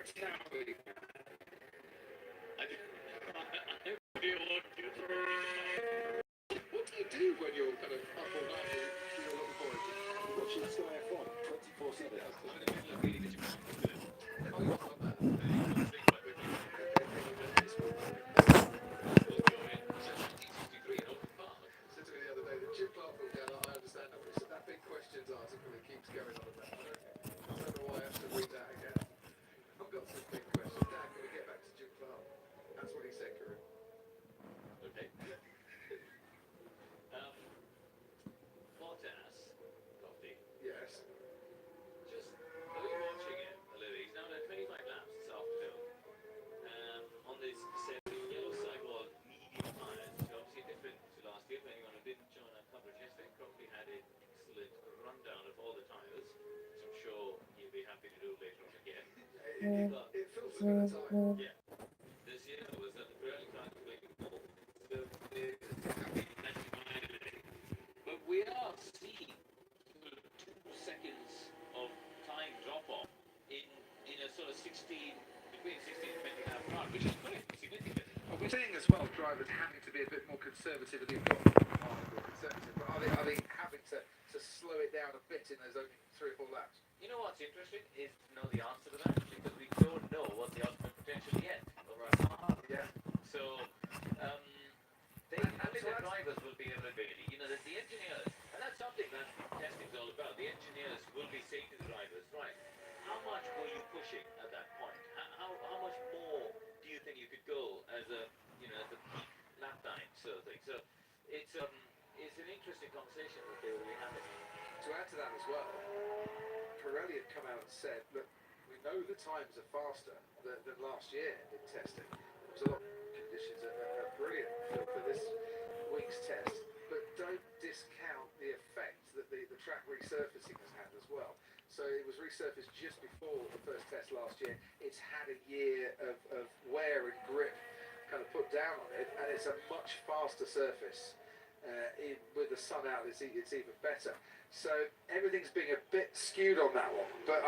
What do you do when you're kind of up all night with your little boy? Watching Sky F1 the other day, the Jim Clark film down, I understand that, but it's that big questions article that keeps going on about. I don't know why I have to read that again. I've got some big questions. Dad, can we get back to Jim Clark? That's what he said, Karim. Okay. Bottas, Coffee. Yes. Just, are you watching it, Louis? He's now done 25 laps this afternoon. On this yellow sidewall medium tyres, which are obviously different to last year. For anyone who didn't join our coverage yesterday, Crofty had an excellent rundown of all the tyres, which I'm sure he'll be happy to do later on again. It feels a bit of time. Yeah. This year was that the Pirelli cars were making more. But we are seeing 2 seconds of time drop off in a sort of 16 between 16 and 20 lap run, which is quite significant. Well, we're seeing as well drivers having to be a bit more conservative in the conservative, but are they having to slow it down a bit in those only 3 or 4 laps? You know what's interesting is to know the answer to that, because we don't know what the ultimate potential yet of our car. Yeah. So, I think the drivers will be able to really, the engineers, and that's something that testing's all about. The engineers will be saying to the drivers, right, how much were you pushing at that point? How much more do you think you could go as a peak lap time sort of thing? So, it's an interesting conversation that they will be having. To add to that as well, Pirelli had come out and said, look, we know the times are faster than last year in testing. There was a lot of conditions are brilliant for this week's test, but don't discount the effect that the track resurfacing has had as well. So it was resurfaced just before the first test last year. It's had a year of wear and grip kind of put down on it, and it's a much faster surface. With the sun out, it's even better. So everything's being a bit skewed on that one. But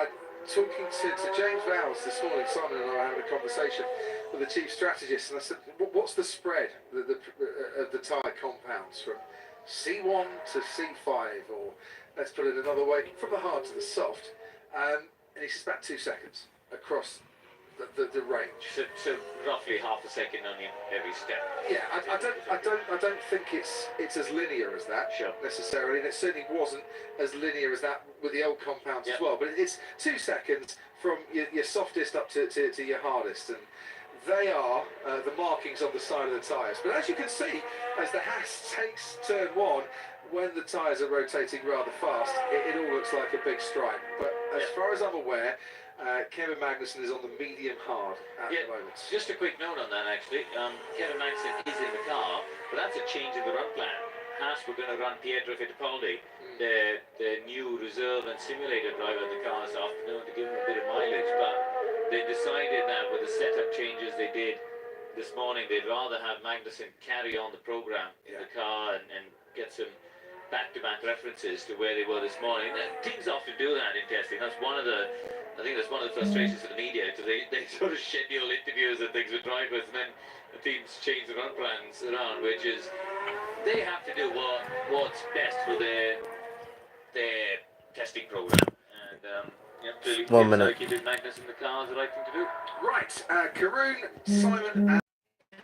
talking to James Vowles this morning, Simon and I were having a conversation with the chief strategist, and I said, what's the spread of the tyre compounds from C1 to C5, or let's put it another way, from the hard to the soft? And he says about 2 seconds across the range. So roughly half a second on every step. Yeah, I don't think it's as linear as that, sure, necessarily, and it certainly wasn't as linear as that with the old compounds as well. But it's 2 seconds from your softest up to your hardest, and they are the markings on the side of the tyres. But as you can see, as the Haas takes turn 1, when the tyres are rotating rather fast, it all looks like a big strike. But as far as I'm aware, Kevin Magnussen is on the medium hard at the moment. Just a quick note on that, actually. Kevin Magnussen is in the car, but that's a change in the run plan. Haas were going to run Pietro Fittipaldi, the new reserve and simulator driver in the car this afternoon, to give him a bit of mileage, but they decided that with the setup changes they did this morning, they'd rather have Magnussen carry on the program in the car and get some back-to-back references to where they were this morning. Teams often do that in testing. I think that's one of the frustrations of the media, because they sort of schedule interviews and things with drivers, and then the teams change the run plans around, which is, they have to do what's best for their testing program. And clearly, 1 minute. Keeping Magnus in the car is the right thing to do. Right, Karun, Simon, and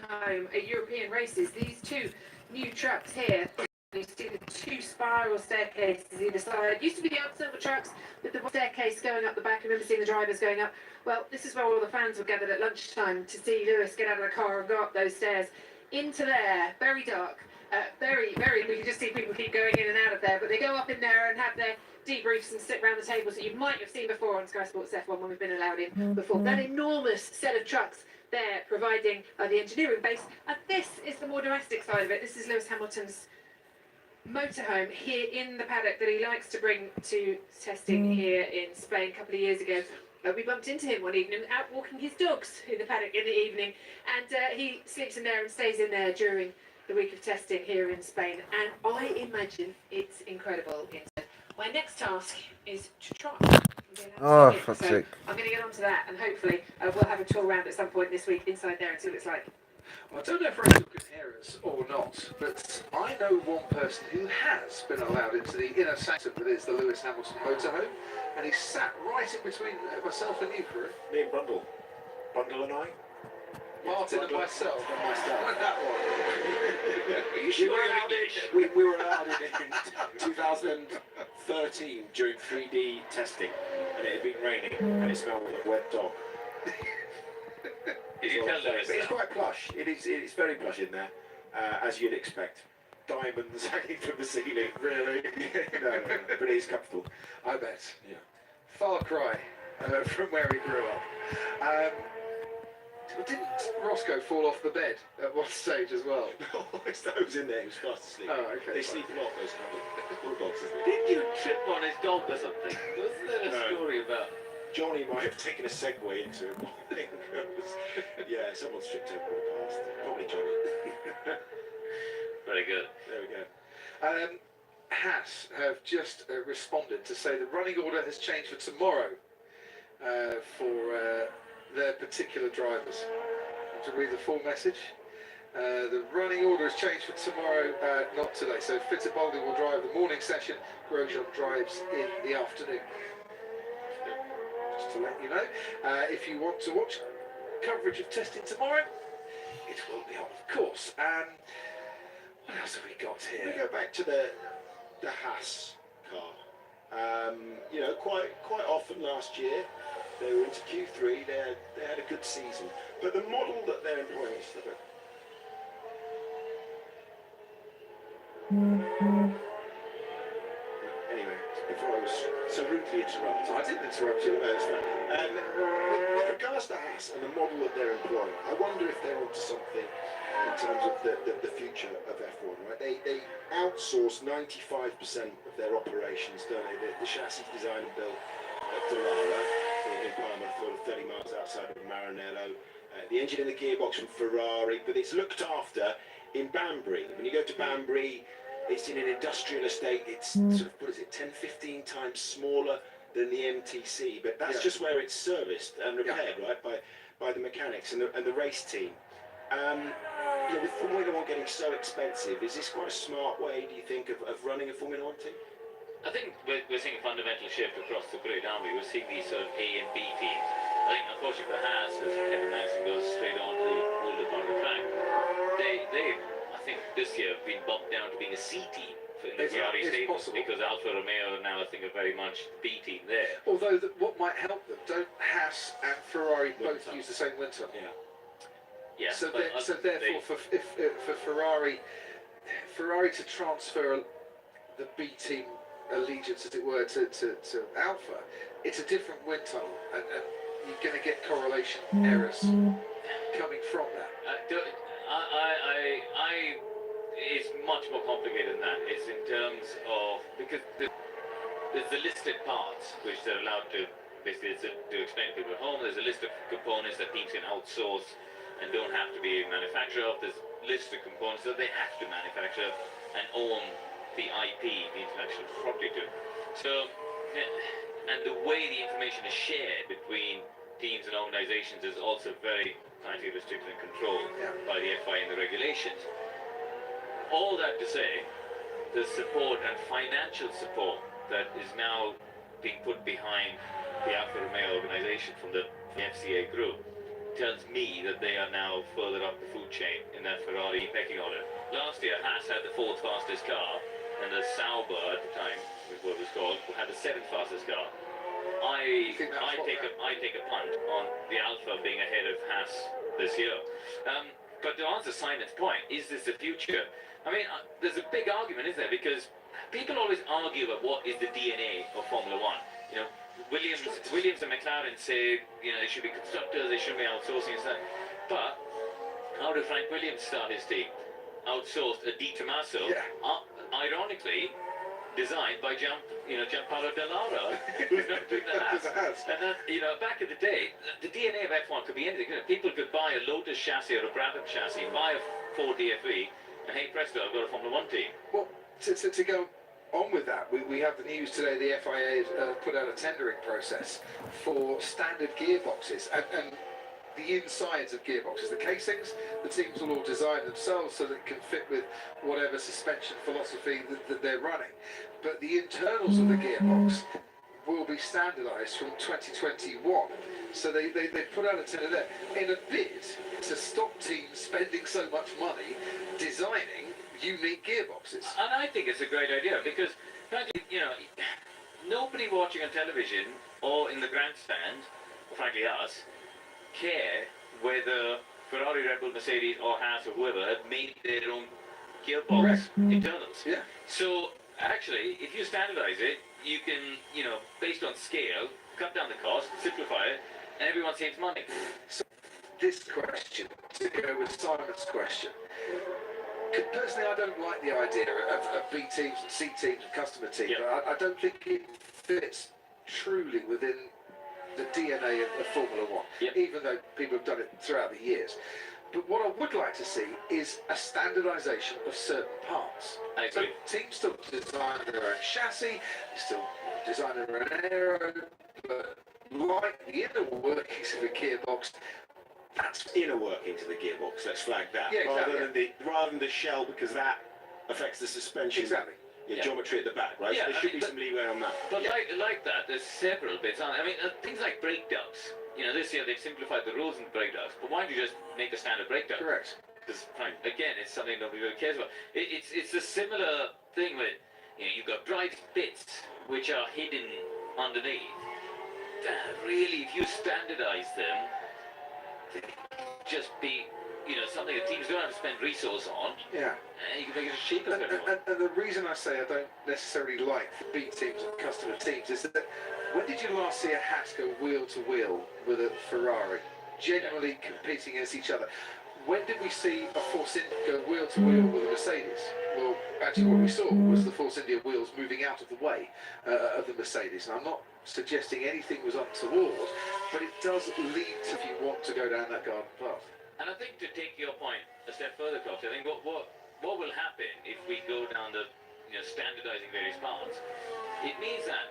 home at European races. These 2 new trucks here. You see the 2 spiral staircases either side. Used to be the old silver trucks with the staircase going up the back. I remember seeing the drivers going up. Well, this is where all the fans were gathered at lunchtime to see Lewis get out of the car and go up those stairs into there. Very dark, very. We can just see people keep going in and out of there. But they go up in there and have their debriefs and sit around the tables that you might have seen before on Sky Sports F1 when we've been allowed in before. That enormous set of trucks there providing the engineering base. And this is the more domestic side of it. This is Lewis Hamilton's motorhome here in the paddock that he likes to bring to testing here in Spain a couple of years ago. We bumped into him one evening out walking his dogs in the paddock in the evening, and he sleeps in there and stays in there during the week of testing here in Spain, and I imagine it's incredible. My next task is to try Oh, So fuck's sake. I'm going to get onto that, and hopefully we'll have a tour round at some point this week inside there and see what it's like. Well, I don't know if Rachel can hear us or not, but I know one person who has been allowed into the inner sanctum that is the Lewis Hamilton motorhome, and he sat right in between myself and you, Farouk. Me and Brundle. Brundle and I? Martin and Brundle myself. and myself. That one. Are you We sure were you're allowed English? we were allowed in 2013 during 3D testing, and it had been raining, and it smelled like a wet dog. Did you tell Lewis But it's that? quite plush. It's very plush in there, as you'd expect. Diamonds hanging from the ceiling. Really? No, but it is comfortable. I bet. Yeah. Far cry from where he grew up. Didn't Roscoe fall off the bed at one stage as well? No, I was in there. He was fast asleep. Oh, okay. They sleep a lot, those bulldogs, isn't it? Did you trip on his dog or something? Wasn't there a No. story about? Johnny might have taken a segue into it. I think it was, yeah, someone's tripped over the past. Probably Johnny. Very good. There we go. Haas have just responded to say the running order has changed for tomorrow for their particular drivers. Want to read the full message? The running order has changed for tomorrow, not today. So Fittipaldi will drive the morning session, Grosjean drives in the afternoon. Just to let you know, if you want to watch coverage of testing tomorrow, it will be on, of course. What else have we got We here? go back to the Haas car. You know, quite often last year they were into Q3. They had a good season, but the model that they're employing is the Anyway, before I was so rudely interrupted. I didn't interrupt you. No, it's fine. With regards to Haas and the model that they're employing, I wonder if they're onto something in terms of the future of F1. Right? They outsource 95% of their operations, don't they? The chassis design and build at Dallara in Parma, sort of 30 miles outside of Maranello. The engine and the gearbox from Ferrari, but it's looked after in Banbury. When you go to Banbury, it's in an industrial estate. It's sort of, what is it, 10, 15 times smaller than the MTC, but that's just where it's serviced and repaired, right, by the mechanics and the race team. You know, with Formula One getting so expensive, is this quite a smart way, do you think, of running a Formula One team? I think we're seeing a fundamental shift across the grid, aren't we? We're seeing these sort of A and B teams. I think, unfortunately for Haas, as Kevin Magnussen goes straight on to the older part of the track, they I think this year have been bumped down to being a C team in the Ferrari stable, because Alfa Romeo now I think are very much B team there. Although what might help them, don't Haas and Ferrari both use the same wind tunnel? Yeah. Yeah. So, but therefore, for Ferrari to transfer the B team allegiance, as it were, to Alpha, it's a different wind tunnel, and you're going to get correlation errors coming from that. It's much more complicated than that. It's in terms of, because there's the listed parts which they're allowed to, basically to explain to people at home, there's a list of components that teams can outsource and don't have to be a manufacturer of. There's a list of components that they have to manufacture and own the IP, the intellectual property to. So, and the way the information is shared between teams and organizations is also very tightly restricted and controlled by the FIA and the regulations. All that to say, the support and financial support that is now being put behind the Alfa Romeo organization from the FCA group tells me that they are now further up the food chain in that Ferrari pecking order. Last year, Haas had the 4th fastest car, and the Sauber at the time, was what it was called, had the 7th fastest car. I take a punt on the Alfa being ahead of Haas this year. But to answer Simon's point, is this the future? I mean, there's a big argument, isn't there? Because people always argue about what is the DNA of Formula One. You know, Williams and McLaren say, you know, they should be constructors, they shouldn't be outsourcing and stuff. But how did Frank Williams start his team? Outsourced a Di Tommaso, ironically designed by Gianpaolo Dallara, who's not doing the Haas. And that, you know, back in the day, the DNA of F1 could be anything. You know, people could buy a Lotus chassis or a Brabham chassis, buy a Ford DFE, and hey presto, I've got a Formula One team. Well, to go on with that, we have the news today. The FIA has put out a tendering process for standard gearboxes and the insides of gearboxes. The casings, the teams will all design themselves so that it can fit with whatever suspension philosophy that they're running. But the internals of the gearbox will be standardised from 2021. So they put out a tender there in a bid to stop teams spending so much money designing unique gearboxes. And I think it's a great idea because, frankly, you know, nobody watching on television or in the grandstand, or frankly us, care whether Ferrari, Red Bull, Mercedes, or Haas, or whoever have made their own gearbox Correct. internals. Yeah. So actually, if you standardize it, you can, you know, based on scale, cut down the cost, simplify it, and everyone saves money. So this question, to go with Simon's question, personally, I don't like the idea of B teams and C teams and customer teams. Yeah. I don't think it fits truly within the DNA of Formula One, Yep. even though people have done it throughout the years. But what I would like to see is a standardisation of certain parts. I So agree. teams still design their own chassis, still design their own aero, but like the inner workings of a gearbox, that's Inner workings of the gearbox. Let's flag that. Yeah, exactly, Rather than the shell, because that affects the suspension. exactly. Your Yeah. geometry at the back, right? Yeah, so there I should mean, be some leeway on that. But like that, there's several bits on. I mean, things like brake ducts. You know, this year they've simplified the rules in brake ducts. But why don't you just make a standard brake duct? Correct. Because, again, it's something nobody really cares about. It's a similar thing with, you know, you've got drive bits which are hidden underneath. Really, if you standardize them, they can just be, you know, something that teams don't have to spend resource on, Yeah. and you can make it cheaper for everyone. And the reason I say I don't necessarily like the B teams and customer teams is that when did you last see a Haas go wheel to wheel with a Ferrari, genuinely competing against each other? When did we see a Force India go wheel to wheel with a Mercedes? Well, actually what we saw was the Force India wheels moving out of the way of the Mercedes. And I'm not suggesting anything was untoward, but it does lead to, if you want to go down that garden path. And I think to take your point a step further, Coach, I think what will happen if we go down the, you know, standardizing various parts, it means that,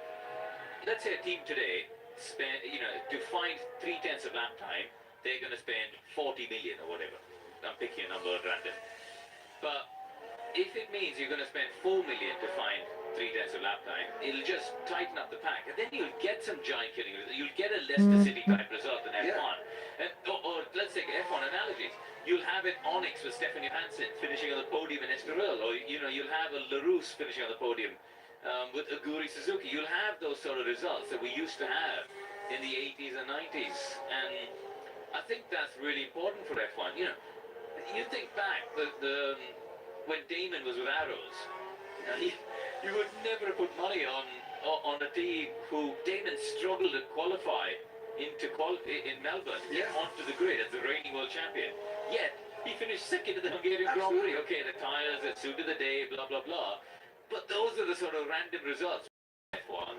let's say a team today spend, you know, to find 3/10 of lap time, they're going to spend 40 million or whatever. I'm picking a number at random. But if it means you're going to spend 4 million to find 3/10 of lap time, it'll just tighten up the pack, and then you'll get some giant killing. You'll get a Leicester City type result in F1. Yeah. And, or let's take F1 analogies. You'll have an Onyx with Stefan Johansson finishing on the podium in Estoril, or you know, you'll have a LaRousse finishing on the podium with Aguri Suzuki. You'll have those sort of results that we used to have in the 80s and 90s, and I think that's really important for F1. You know, you think back when Damon was with Arrows, you would never put money on a team who Damon struggled to qualify in Melbourne, get onto the grid as the reigning world champion. Yet he finished second in the Hungarian Grand Prix. Okay, the tyres that suited the day, blah blah blah. But those are the sort of random results. F1.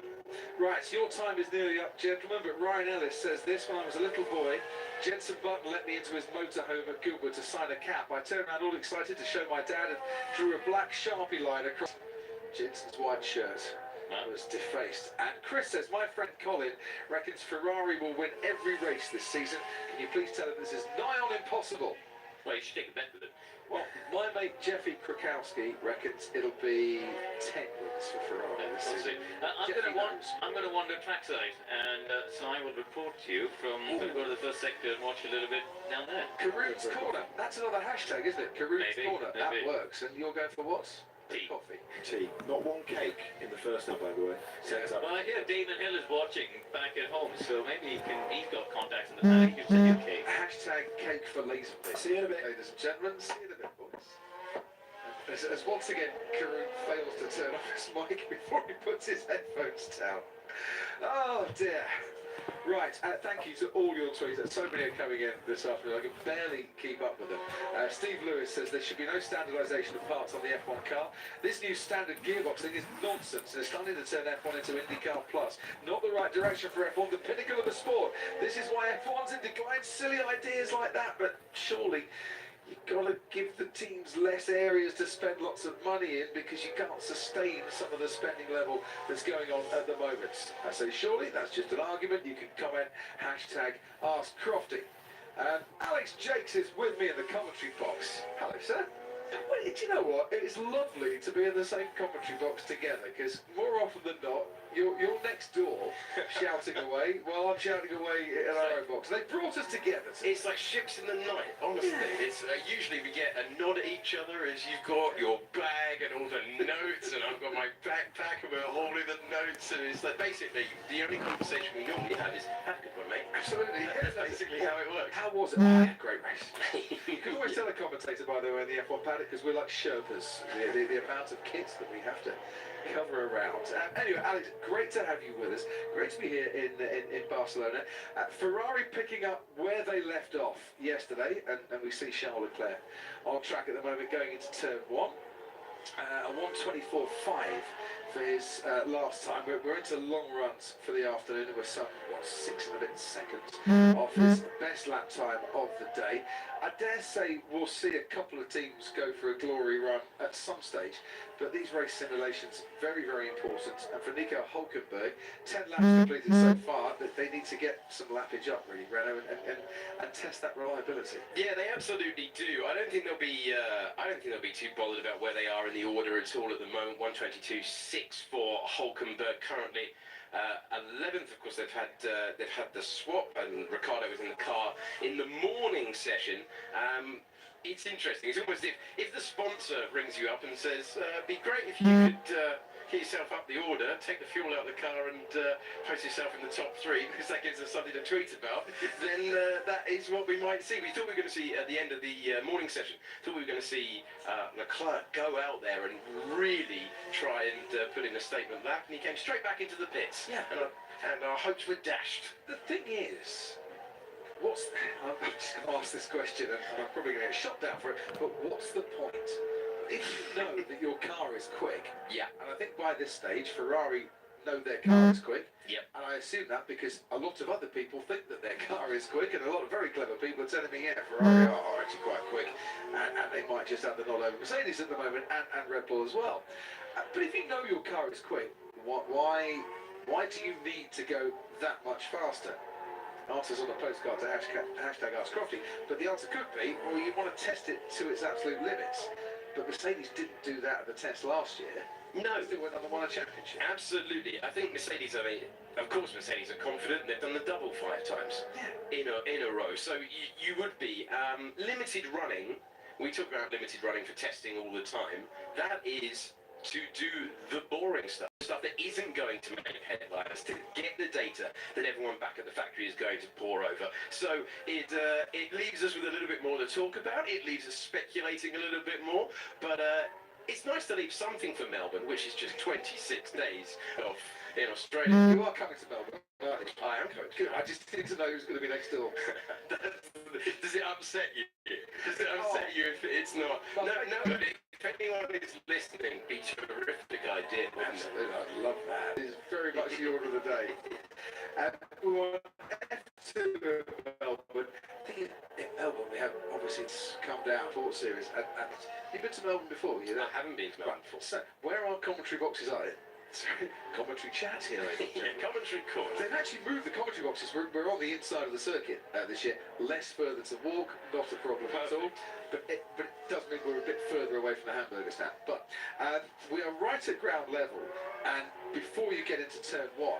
Right, so your time is nearly up, gentlemen, but Ryan Ellis says this: when I was a little boy, Jenson Button let me into his motorhome at Goodwood to sign a cap. I turned around all excited to show my dad and drew a black Sharpie line across Jenson's white shirt. Was defaced. And Chris says, my friend Colin reckons Ferrari will win every race this season. Can you please tell him this is nigh on impossible? Well, you should take a bet with him. Well, my mate Jeffy Krakowski reckons it'll be 10 wins for Ferrari this We'll season. see. Jeffy knows. I'm going to wander trackside, and so I will report to you from. I'm going to go to the first sector and watch a little bit down there. Karoon's Corner. That's another hashtag, isn't it? Karoon's Maybe, Corner. That maybe. works. And you're going for what? Tea. Coffee. Tea. Not one cake in the first half, by the way. Set up. Well, I hear Damon Hill is watching back at home, so maybe he's got contacts in the paddock. He can send you a cake. Hashtag cake for Lazenby. See you in a bit. Ladies and gentlemen, see you in a bit, boys. As once again, Karoon fails to turn off his mic before he puts his headphones down. Oh dear. Right, thank you to all your tweets. So many are coming in this afternoon, I can barely keep up with them. Steve Lewis says there should be no standardisation of parts on the F1 car. This new standard gearbox thing is nonsense and it's starting to turn F1 into IndyCar Plus. Not the right direction for F1, the pinnacle of the sport. This is why F1's in decline. Silly ideas like that, but surely You've got to give the teams less areas to spend lots of money in because you can't sustain some of the spending level that's going on at the moment. I say surely that's just an argument. You can comment, hashtag Ask Crofty. And Alex Jakes is with me in the commentary box. Hello, sir. Well, do you know what? It's lovely to be in the same commentary box together because more often than not, you're next door shouting away while I'm shouting away in our own box. They brought us together. It's like ships in the night, honestly. Yeah. It's usually we get a nod at each other as you've got your bag and all the notes, and I've got my backpack and we're holding the notes, and it's like basically the only conversation we normally have is have a good one, mate. Absolutely. That's basically how it works. How was it? Oh, yeah, great race. You can always tell a commentator, by the way, in the F1 paddock because we're like Sherpas. The amount of kits that we have to cover around. Anyway, Alex, great to have you with us. Great to be here in Barcelona. Ferrari picking up where they left off yesterday, and we see Charles Leclerc on track at the moment going into turn one. A 1:24.5 for his last time. We're into long runs for the afternoon, and we're some 6 and a bit seconds off his best lap time of the day. I dare say we'll see a couple of teams go for a glory run at some stage, but these race simulations very, very important. And for Nico Hulkenberg, 10 laps completed so far, that they need to get some lappage up, really, Renault, and test that reliability. Yeah, they absolutely do. I don't think they'll be. I don't think they'll be too bothered about where they are in the order at all at the moment. 122.6 for Hulkenberg currently. 11th, of course, they've had the swap, and Ricciardo was in the car in the morning session. It's interesting. It's almost if the sponsor rings you up and says, "Be great if you could get yourself up the order, take the fuel out of the car, and post yourself in the top 3, because that gives us something to tweet about." Then that is what we might see. We thought we were going to see at the end of the morning session. Thought we were going to see Leclerc go out there and really try and put in a statement lap, and he came straight back into the pits. Yeah. And our hopes were dashed. The thing is, I'm just going to ask this question, and I'm probably going to get shot down for it, but what's the point? If you know that your car is quick, Yeah. and I think by this stage, Ferrari know their car is quick, Yep. and I assume that because a lot of other people think that their car is quick, and a lot of very clever people are telling me, yeah, Ferrari are actually quite quick, and they might just have the nod over Mercedes at the moment, and Red Bull as well. But if you know your car is quick, why do you need to go that much faster? Answers on the postcard to hashtag Ask Crofty, but the answer could be, well, you want to test it to its absolute limits. But Mercedes didn't do that at the test last year. No. They went on and won a championship. Absolutely. I think Mercedes, I mean, of course Mercedes are confident. They've done the double 5 times in a row. So you would be. Limited running, we talk about limited running for testing all the time. That is to do the boring stuff that isn't going to make headlines, to get the data that everyone back at the factory is going to pore over. So it leaves us with a little bit more to talk about. It leaves us speculating a little bit more, but it's nice to leave something for Melbourne, which is just 26 days off in Australia. You are coming to Melbourne, aren't you? I am coming. Good. I just need to know who's going to be next door. Does it upset you? Does it upset you if it's not? No, but if anyone is listening, be a terrific idea, wouldn't it? Absolutely, I love that. It's very much the order of the day. We were F2 in Melbourne. I think in Melbourne we have, obviously it's come down, Port Series. And you've been to Melbourne before, you know? I haven't been to Melbourne before. So, where our commentary boxes are, sorry, commentary chat here, ladies and Yeah, gentlemen. commentary court. They've actually moved the commentary boxes. We're on the inside of the circuit this year. Less further to walk, not a problem at all. But it does mean we're a bit further away from the hamburger stand. But we are right at ground level, and before you get into turn 1,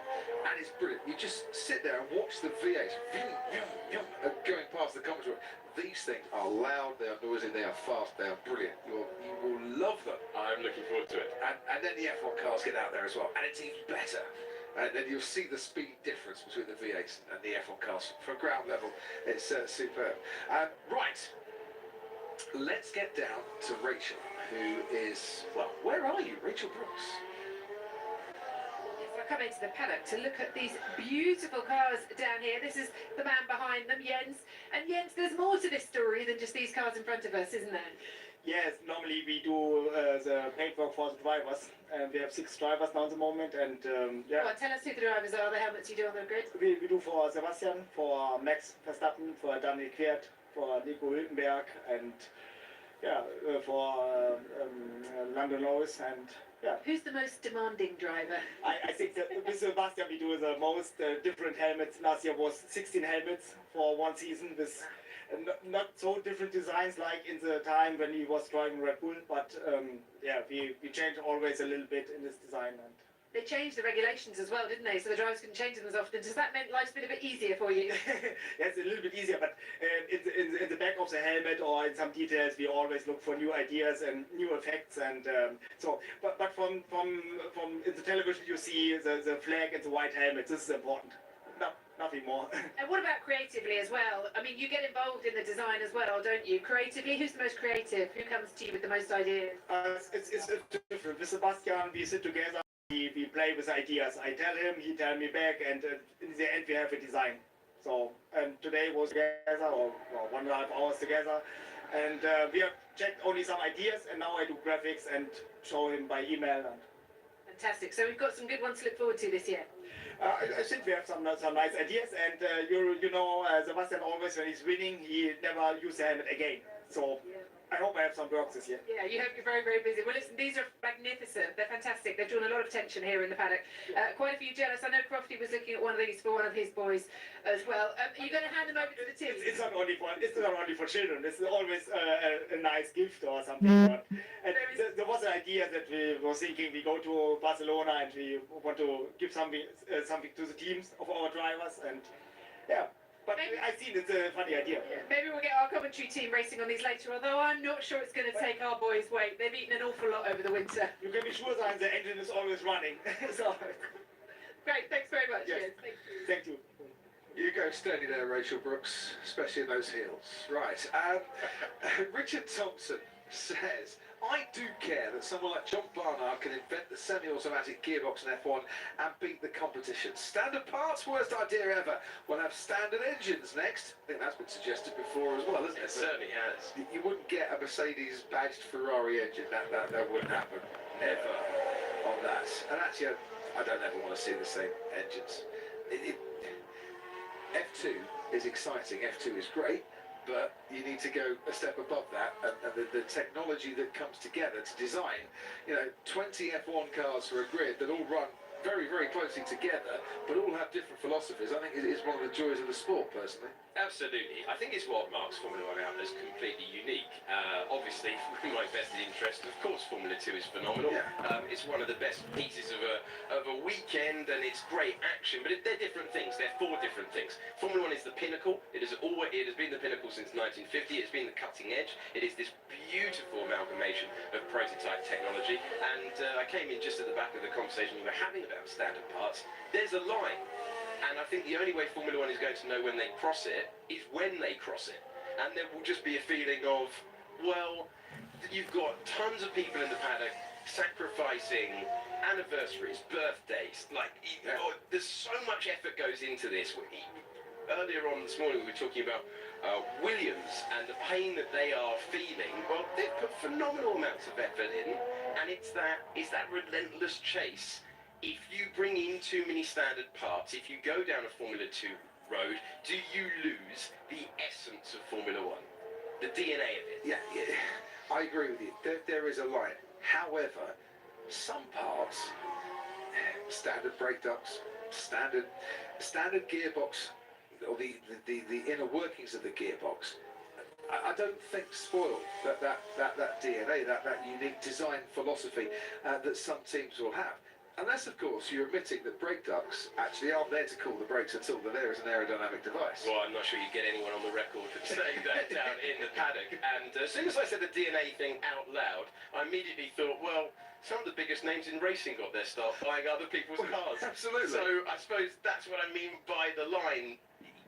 and it's brilliant. You just sit there and watch the V8 going past the commentary. These things are loud, they are noisy, they are fast, they are brilliant. You will love them. I'm looking forward to it. And then the F1 cars get out there as well, and it's even better. And then you'll see the speed difference between the V8s and the F1 cars from ground level. It's superb. Right, let's get down to Rachel, who is, well, where are you, Rachel Brooks? Yes, we're coming to the paddock to look at these beautiful cars down here. This is the man behind them, Jens. And Jens, there's more to this story than just these cars in front of us, isn't there? Yes, normally we do the paintwork for the drivers, and we have 6 drivers now at the moment, and yeah. Well, tell us who the drivers are, the helmets you do on the grid. We do for Sebastian, for Max Verstappen, for Daniel Kvyat, for Nico Hülkenberg and for Lando Norris and Who's the most demanding driver? I think that with Sebastian we do the most different helmets. Last year was 16 helmets for one season with not so different designs like in the time when he was driving Red Bull, but we change always a little bit in this design. And They changed the regulations as well, didn't they? So the drivers can change them as often. Does that mean life's been a bit easier for you? yes, a little bit easier, but in the back of the helmet or in some details, we always look for new ideas and new effects. And but from in the television, you see the flag and the white helmet. This is important. No, nothing more. And what about creatively as well? I mean, you get involved in the design as well, don't you? Creatively, who's the most creative? Who comes to you with the most ideas? It's different. With Sebastian, we sit together. We play with ideas. I tell him, he tell me back, and in the end we have a design. So, and today was together, or 1.5 hours together, and we have checked only some ideas, and now I do graphics and show him by email. Fantastic. So we've got some good ones to look forward to this year. I think we have some nice ideas, and you know, Sebastian always when he's winning, he never use the helmet again. So. I hope I have some work this year. Yeah, you hope you're very, very busy. Well, listen, these are magnificent. They're fantastic. They've drawn a lot of attention here in the paddock. Quite a few jealous. I know Crofty was looking at one of these for one of his boys as well. Are you going to hand them over to the team? It's not only for children. It's always a nice gift or something. And there was an idea that we were thinking we go to Barcelona and we want to give something to the teams of our drivers, and But I've seen it's a funny idea. Yeah, maybe we'll get our commentary team racing on these later, although I'm not sure it's going to take our boys' weight. They've eaten an awful lot over the winter. You can be sure that the engine is always running. So. Great, thanks very much. Yes. Yes, Thank you. You go steady there, Rachel Brooks, especially in those heels. Right. Richard Thompson says, I do care that someone like John Barnard can invent the semi-automatic gearbox in F1 and beat the competition. Standard parts, worst idea ever. We'll have standard engines next. I think that's been suggested before as well, isn't it? It certainly has. You wouldn't get a Mercedes badged Ferrari engine. That wouldn't happen. Never on that. And actually, I don't ever want to see the same engines. F2 is exciting. F2 is great. But you need to go a step above that, and the technology that comes together to design, 20 F1 cars for a grid that all run very, very closely together, but all have different philosophies. I think it is one of the joys of the sport, personally. Absolutely. I think it's what marks Formula 1 out as completely unique. Obviously, in my vested interest, of course, Formula 2 is phenomenal. Yeah. It's one of the best pieces of a weekend, and it's great action, but they're different things. They're four different things. Formula 1 is the pinnacle. It has been the pinnacle since 1950. It's been the cutting edge. It is this beautiful amalgamation of prototype technology. And I came in just at the back of the conversation we were having about standard parts. There's a line. And I think the only way Formula 1 is going to know when they cross it is when they cross it. And there will just be a feeling of, well, you've got tons of people in the paddock sacrificing anniversaries, birthdays, there's so much effort goes into this. Earlier on this morning we were talking about Williams and the pain that they are feeling. Well, they've put phenomenal amounts of effort in, and it's that relentless chase. If you bring in too many standard parts, if you go down a Formula 2 road, do you lose the essence of Formula 1? The DNA of it? Yeah, I agree with you. There is a line. However, some parts, standard brake ducts, standard gearbox, or the inner workings of the gearbox, I don't think spoil that DNA, that unique design philosophy that some teams will have. Unless, of course, you're admitting that brake ducts actually aren't there to cool the brakes at all, but there is an aerodynamic device. Well, I'm not sure you get anyone on the record saying that down in the paddock. And as soon as I said the DNA thing out loud, I immediately thought, well, some of the biggest names in racing got their start buying other people's cars. Absolutely. So I suppose that's what I mean by the line.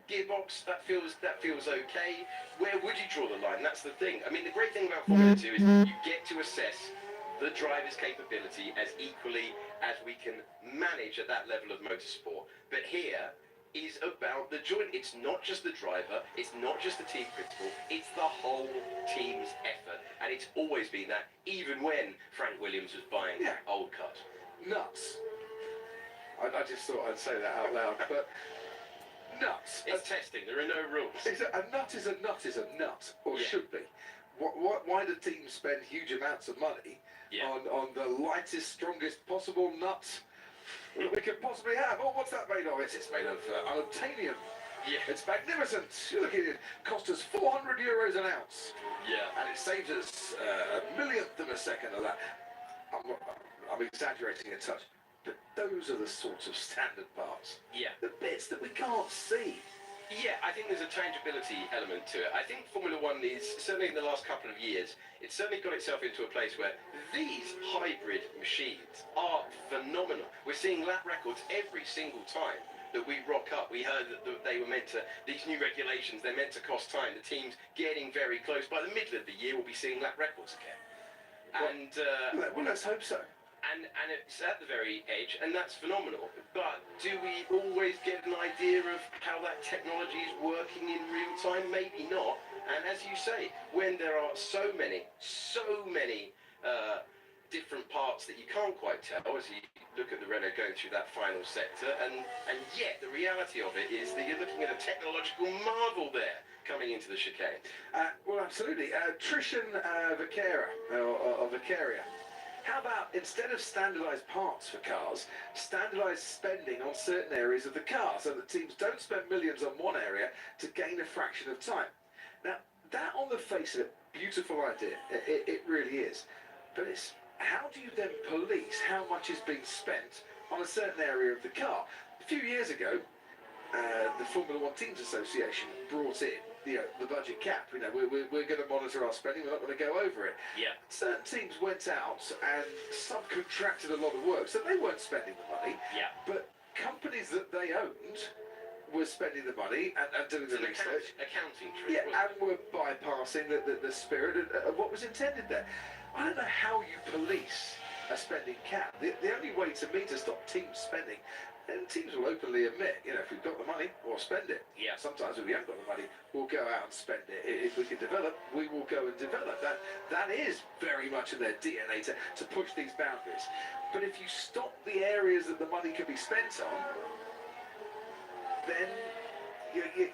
Gearbox, that feels okay. Where would you draw the line? That's the thing. I mean, the great thing about Formula 2 is you get to assess the driver's capability as equally as we can manage at that level of motorsport. But here is about the joint. It's not just the driver, it's not just the team principal, it's the whole team's effort. And it's always been that, even when Frank Williams was buying old cars. Nuts. I just thought I'd say that out loud, but nuts. It's testing. There are no rules. A nut is a nut is a nut, or Yeah. should be. Why do teams spend huge amounts of money Yeah. on the lightest, strongest possible nut that we could possibly have? Oh, what's that made of? It's made of unobtainium. Yeah. It's magnificent. You look at it, cost us €400 an ounce, Yeah. and it saves us a millionth of a second of that. I'm exaggerating a touch, but those are the sorts of standard parts. Yeah. The bits that we can't see. Yeah, I think there's a tangibility element to it. I think Formula One is, certainly in the last couple of years, it's certainly got itself into a place where these hybrid machines are phenomenal. We're seeing lap records every single time that we rock up. We heard that they were meant to, these new regulations, they're meant to cost time. The team's getting very close. By the middle of the year, we'll be seeing lap records again. And Well, let's hope so. and it's at the very edge, and that's phenomenal. But do we always get an idea of how that technology is working in real time? Maybe not. And as you say, when there are so many different parts that you can't quite tell as you look at the Renault going through that final sector, and yet the reality of it is that you're looking at a technological marvel there coming into the chicane. Well, absolutely. Trishan Vicaria. How about, instead of standardised parts for cars, standardised spending on certain areas of the car so that teams don't spend millions on one area to gain a fraction of time? Now, that on the face of it, beautiful idea. It really is. But it's, how do you then police how much is being spent on a certain area of the car? A few years ago, the Formula One Teams Association brought in the budget cap. We're going to monitor our spending, we're not going to go over it. Yeah. Certain teams went out and subcontracted a lot of work, so they weren't spending the money. Yeah. But companies that they owned were spending the money and doing the It's an research. accounting trick. Yeah, wasn't and were bypassing the spirit of what was intended there. I don't know how you police a spending cap. The only way to me to stop teams spending, and teams will openly admit, if we've got the money, we'll spend it. Yeah. Sometimes if we haven't got the money, we'll go out and spend it. If we can develop, we will go and develop. That is very much in their DNA to push these boundaries. But if you stop the areas that the money can be spent on, then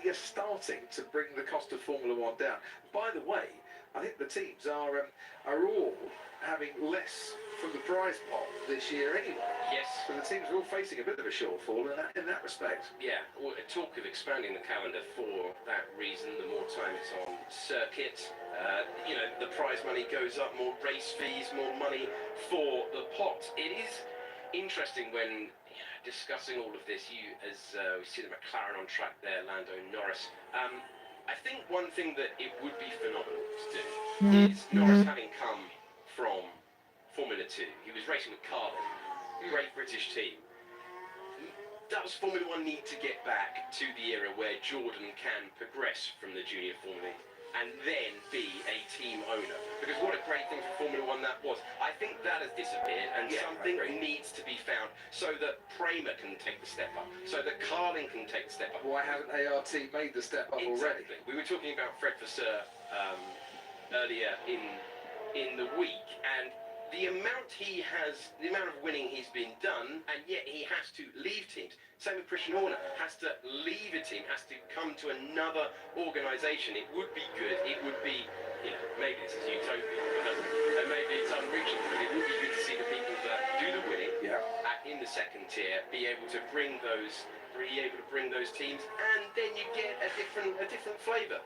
you're starting to bring the cost of Formula One down. By the way, I think the teams are all having less from the prize pot this year anyway. Yes. So the teams are all facing a bit of a shortfall in that respect. Yeah, well, talk of expanding the calendar for that reason, the more time it's on circuit, the prize money goes up, more race fees, more money for the pot. It is interesting when discussing all of this, we see the McLaren on track there, Lando Norris. I think one thing that it would be phenomenal to do is Norris having come from Formula 2. He was racing with Carlin, great British team. Does Formula 1 need to get back to the era where Jordan can progress from the junior Formula and then be a team owner? Because what a great thing for Formula 1 that was. I think that has disappeared, and something needs to be found so that Prema can take the step up, so that Carlin can take the step up. Why haven't ART made the step up already? Exactly. We were talking about Fred Vasseur earlier in the week, and the amount of winning he's been done, and yet he has to leave teams. Same with Christian Horner, has to leave a team, has to come to another organisation. It would be good. It would be, maybe this is utopian, and maybe it's unreachable, but it would be good to see the people that do the winning in the second tier be able to bring those teams, and then you get a different flavour.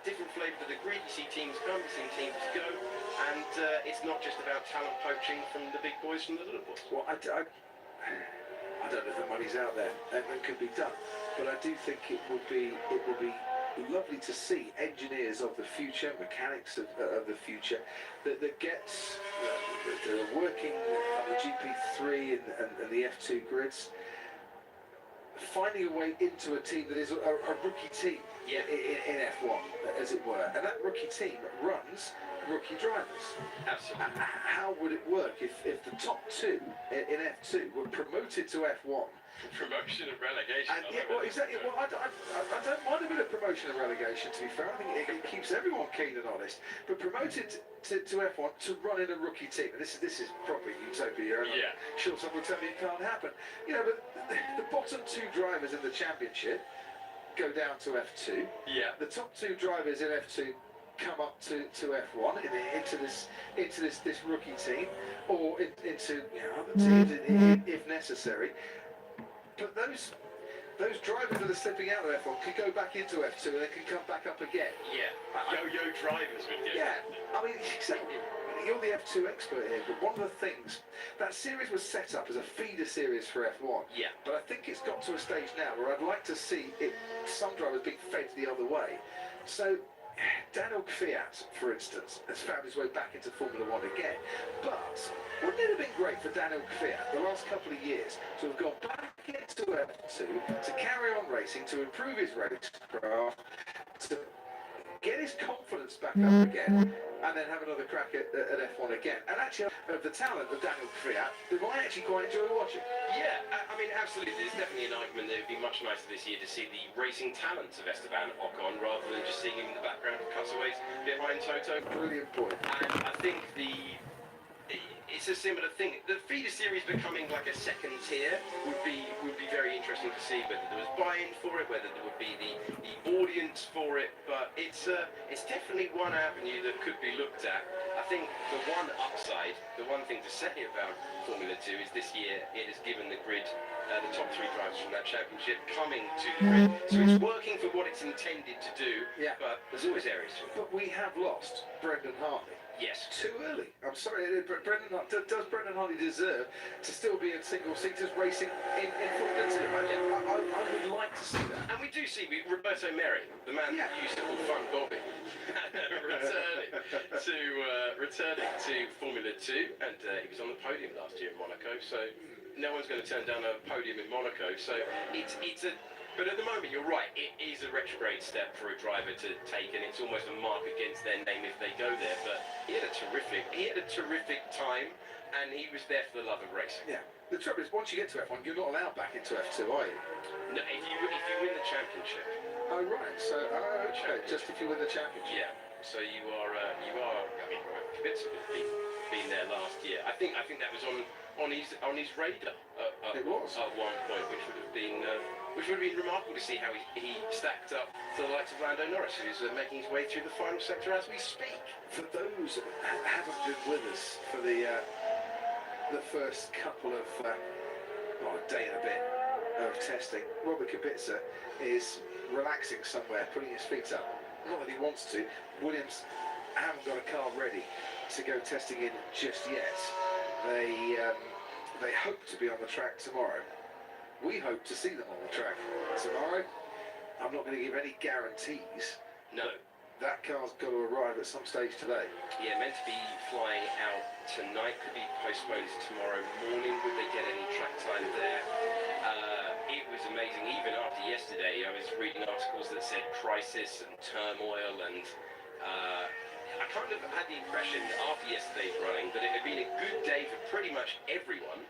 Different flavour to the grid. You see teams come, you see teams go, and it's not just about talent poaching from the big boys from the little boys. Well, I don't know if the money's out there and could be done, but I do think it will be lovely to see engineers of the future, mechanics of the future that gets that are working on the GP3 and the F2 grids, finding a way into a team that is a rookie team in F1, as it were. And that rookie team runs rookie drivers. Absolutely. How would it work if the top two in F2 were promoted to F1? Promotion and relegation. And exactly. Well, I don't mind a bit of promotion and relegation, to be fair. I think it keeps everyone keen and honest. But promoted to F1 to run in a rookie team, and this is probably utopia. And I'm sure someone will tell me it can't happen. But the bottom two drivers in the championship go down to F2. Yeah. The top two drivers in F2 come up to F1 into this rookie team, or into other teams if necessary. But those drivers that are slipping out of F1 can go back into F2 and they can come back up again. Yeah. Yo-yo drivers would do. Yeah, I mean, exactly. You're the F2 expert here, but one of the things, that series was set up as a feeder series for F1. Yeah. But I think it's got to a stage now where I'd like to see some drivers being fed the other way. So, Daniel Kvyat, for instance, has found his way back into Formula One again. But wouldn't it have been great for Daniel Kvyat the last couple of years to have gone back into F2, to carry on racing, to improve his racecraft, to get his confidence back up again, and then have another crack at F1 again. And actually, of the talent of Daniel Kvyat, they might actually quite enjoy watching. Yeah, I mean, absolutely. There's definitely an argument that it would be much nicer this year to see the racing talents of Esteban Ocon rather than just seeing him in the background of cutaways behind Toto. Brilliant point. And I think it's a similar thing. The feeder series becoming like a second tier would be very interesting to see whether there was buy-in for it, whether there would be the audience for it. But it's definitely one avenue that could be looked at. I think the one upside, the one thing to say about Formula 2 is this year it has given the grid the top three drivers from that championship coming to the grid. So it's working for what it's intended to do. Yeah. But there's always areas to improve. But we have lost Brendan Hartley. Yes. Too early. I'm sorry, does Brendan Hartley deserve to still be in single seaters racing in Formula 2? I would like to see that. And we do see Roberto Merri, the man that used to call Fun Bobby, returning to Formula 2, and he was on the podium last year in Monaco, so no one's going to turn down a podium in Monaco, so but at the moment, you're right, it is a retrograde step for a driver to take, and it's almost a mark against their name if they go there. But he had a terrific time, and he was there for the love of racing. Yeah. The trouble is, once you get to F1, you're not allowed back into F2, are you? No, if you win the championship. Oh right. So okay, just if you win the championship. Yeah. So you are. I mean, Kubica has been there last year. I think that was on his radar It was at one point, which would have been remarkable to see how he stacked up to the likes of Lando Norris, who's making his way through the final sector as we speak. For those that haven't been with us for the first couple of a day and a bit of testing, Robert Kubica is relaxing somewhere, putting his feet up. Not that he wants to. Williams haven't got a car ready to go testing in just yet. They hope to be on the track tomorrow. We hope to see them on the track tomorrow. I'm not going to give any guarantees. No. That car's got to arrive at some stage today. Yeah, meant to be flying out tonight, could be postponed to tomorrow morning. Would they get any track time there? It was amazing. Even after yesterday, I was reading articles that said crisis and turmoil, and I kind of had the impression after yesterday's running that it had been a good day for pretty much everyone,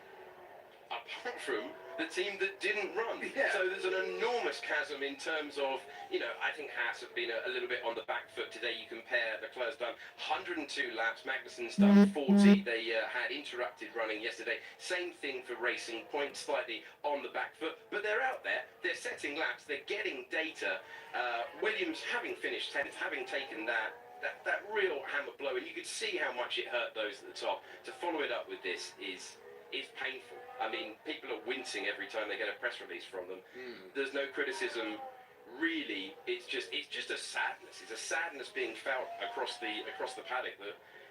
apart from the team that didn't run. Yeah. So there's an enormous chasm in terms of, I think Haas have been a little bit on the back foot today. You compare, Leclerc's done 102 laps, Magnussen's done 40. They had interrupted running yesterday. Same thing for Racing Point, slightly on the back foot, but they're out there, they're setting laps, they're getting data. Williams, having finished 10th, having taken that real hammer blow, and you could see how much it hurt those at the top. To follow it up with this is painful. I mean, people are wincing every time they get a press release from them. There's no criticism, really. It's just a sadness. It's a sadness being felt across the paddock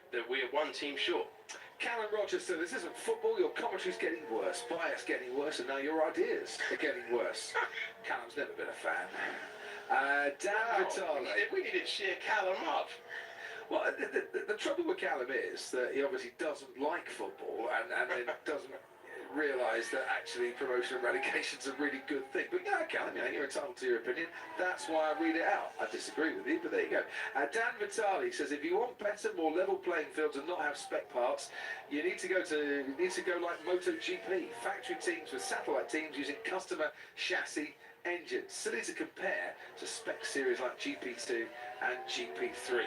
that we're one team short. Callum Rochester, this isn't football. Your commentary's getting worse, bias getting worse, and now your ideas are getting worse. Callum's never been a fan. Dan Vitale. We need to cheer Callum up. Well, the trouble with Callum is that he obviously doesn't like football and then doesn't realise that actually promotion and relegation's a really good thing. But yeah, Callum, you're entitled to your opinion. That's why I read it out. I disagree with you, but there you go. Dan Vitale says, if you want better, more level playing fields and not have spec parts, you need to go like MotoGP. Factory teams with satellite teams using customer chassis engines. Silly to compare to spec series like GP2 and GP3.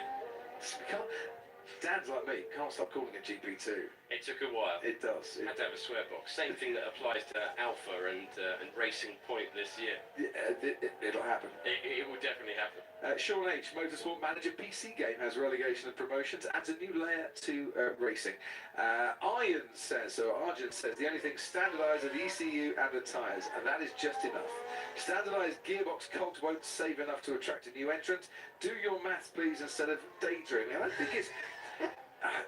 Dan's like me, can't stop calling it GP2. It took a while. It does. Had to have a swear box. Same thing that applies to Alpha and Racing Point this year. It'll happen. It will definitely happen. Sean H, Motorsport Manager PC game has relegation and promotions, adds a new layer to racing. Arjen says the only thing standardised are the ECU and the tyres, and that is just enough. Standardised gearbox cogs won't save enough to attract a new entrant. Do your maths, please, instead of daydreaming. I don't think it's...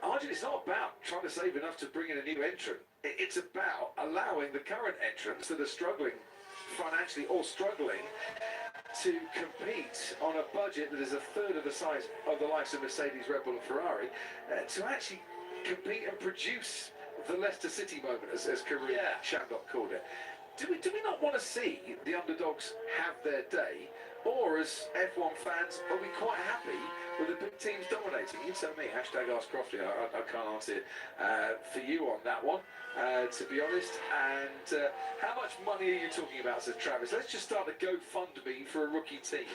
Arjen, it's not about trying to save enough to bring in a new entrant. It's about allowing the current entrants that are struggling financially or struggling to compete on a budget that is a third of the size of the likes of Mercedes, Red Bull and Ferrari, to actually compete and produce the Leicester City moment, as Karun Shandok called it. Do we not want to see the underdogs have their day? Or as F1 fans, are we quite happy with the big teams dominating? You tell me, hashtag Ask Crofty. I can't answer it for you on that one, to be honest. And how much money are you talking about, says Travis? Let's just start a GoFundMe for a rookie team.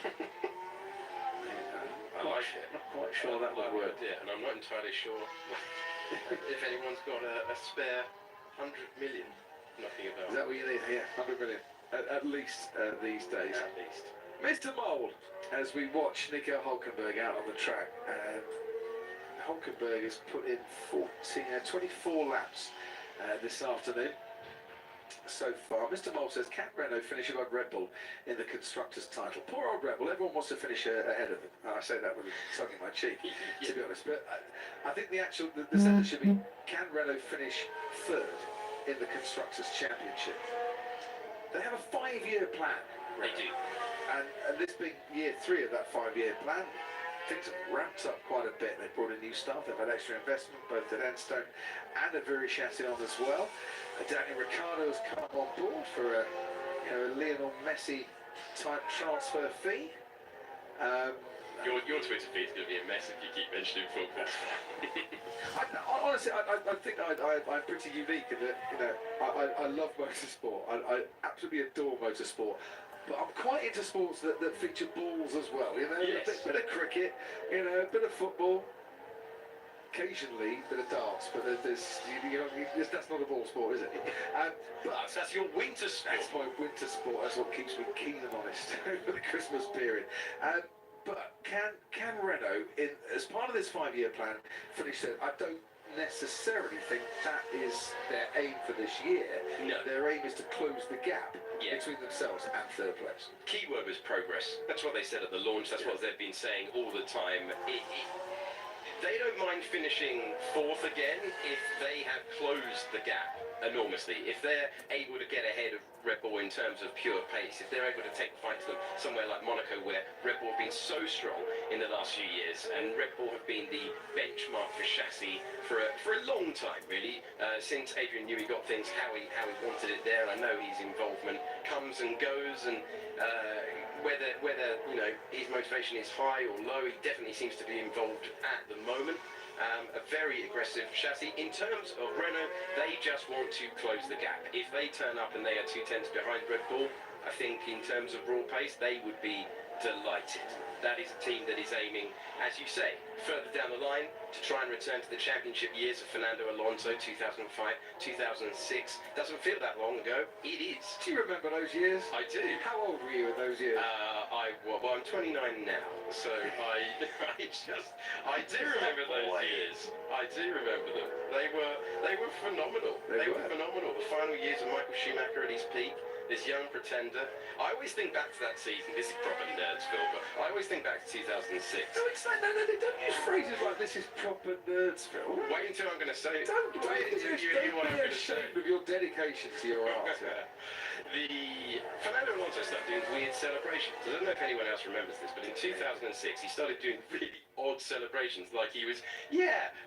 I like it. Not quite sure that would work. Yeah, and I'm not entirely sure if anyone's got a spare 100 million. Nothing about. Is that what you need? Yeah, 100 million. At least these days. At least. Mr. Mole, as we watch Nico Hülkenberg out on the track, and Hülkenberg has put in 24 laps this afternoon so far. Mr. Mole says, can Renault finish above Red Bull in the Constructors' title? Poor old Red Bull, everyone wants to finish ahead of them. I say that with a tongue in my cheek, to be honest. But I think the sentence should be, can Renault finish third in the Constructors' Championship? They have a 5-year plan. They do. And this being year 3 of that 5-year plan, things have ramped up quite a bit. They've brought in new staff, they've had extra investment, both at Enstone and at Viry-Châtillon as well. Daniel Ricciardo has come on board for a Lionel Messi type transfer fee. Your Twitter feed is going to be a mess if you keep mentioning football. Honestly, I think I'm pretty unique in that, I love motorsport. I absolutely adore motorsport. But I'm quite into sports that feature balls as well. Yes. A bit of cricket, a bit of football, occasionally a bit of darts. But that's not a ball sport, is it? But that's your winter sport. That's my winter sport. That's what keeps me keen and honest over the Christmas period. But can Renault, as part of this 5-year plan, finish third? I don't necessarily think that is their aim for this year. No. Their aim is to close the gap between themselves and third place. Keyword was progress. That's what they said at the launch. That's what they've been saying all the time. They don't mind finishing 4th again if they have closed the gap enormously. If they're able to get ahead of Red Bull in terms of pure pace, if they're able to take the fight to them somewhere like Monaco, where Red Bull have been so strong in the last few years, and Red Bull have been the benchmark for chassis for a long time, really, since Adrian Newey got things how he wanted it there. And I know his involvement comes and goes, and whether his motivation is high or low, he definitely seems to be involved at the moment. A very aggressive chassis. In terms of Renault, they just want to close the gap. If they turn up and they are 2/10 behind Red Bull, I think in terms of raw pace, they would be delighted. That is a team that is aiming, as you say, further down the line to try and return to the championship years of Fernando Alonso, 2005, 2006. Doesn't feel that long ago. It is. Do you remember those years? I do. How old were you in those years? I'm 29 now, so I do remember those years. I do remember them. They were phenomenal. They were phenomenal. The final years of Michael Schumacher at his peak. This young pretender. I always think back to that season. This is proper Nerdsville, but I always think back to 2006. No, it's like, no, they don't use phrases like this is proper Nerdsville. Wait until I'm going to say it. Don't wait until you hear what I'm going to say. Of your dedication to your art. The Fernando Alonso started doing weird celebrations. I don't know if anyone else remembers this, but in 2006 he started doing really odd celebrations, like he was,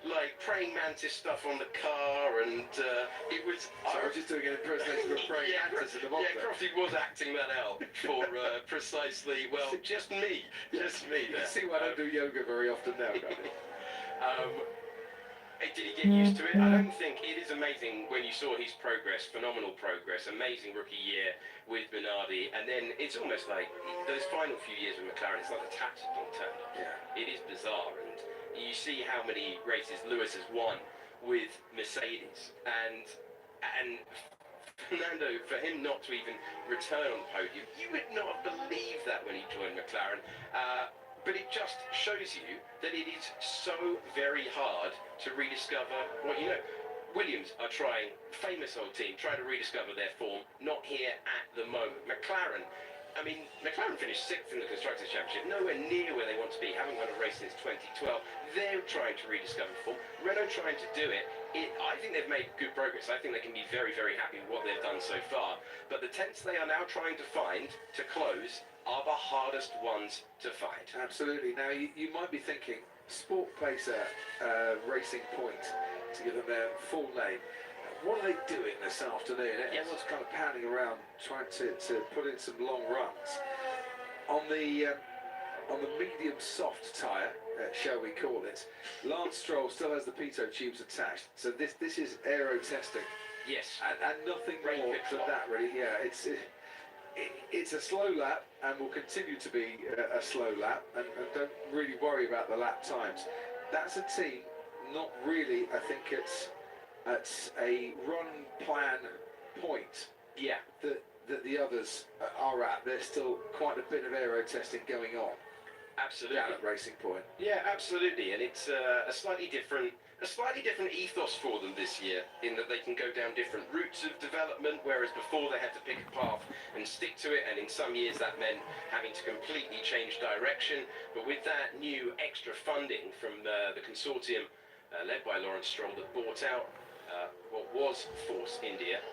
like praying mantis stuff on the car, and it was... So I was just doing an impersonation of a praying mantis in the box. Yeah, Crofty was acting that out for precisely, well, just me. Just me there. You see why I don't do yoga very often now, can't you? Did he get used to it? I don't think. It is amazing when you saw his progress, phenomenal progress, amazing rookie year with Minardi, and then it's almost like those final few years with McLaren, it's like the taps have been turned up. Yeah. It is bizarre, and you see how many races Lewis has won with Mercedes, and Fernando, for him not to even return on the podium, you would not believe that when he joined McLaren. But it just shows you that it is so very hard to rediscover what you know. Williams are trying, famous old team, trying to rediscover their form, not here at the moment. McLaren, I mean, McLaren finished 6th in the Constructors' Championship, nowhere near where they want to be, haven't won a race since 2012. They're trying to rediscover form. Renault trying to do it. I think they've made good progress. I think they can be very, very happy with what they've done so far. But the tents they are now trying to find to close are the hardest ones to find. Absolutely. Now, you might be thinking, Sport Pacer Racing Point, to give them their full name. What are they doing this afternoon? Everyone's kind of pounding around trying to put in some long runs. On the medium soft tyre, shall we call it, Lance Stroll still has the pitot tubes attached. So this is aero testing. Yes. And nothing more than that, really. Yeah, it's a slow lap and will continue to be a slow lap, and don't really worry about the lap times. That's a team not really, I think it's at a run plan point. Yeah. That the others are at. There's still quite a bit of aero testing going on. Absolutely. Down at Racing Point. Yeah, absolutely, and it's a slightly different ethos for them this year, in that they can go down different routes of development, whereas before they had to pick a path and stick to it, and in some years that meant having to completely change direction. But with that new extra funding from the consortium led by Lawrence Stroll that bought out what was Force India,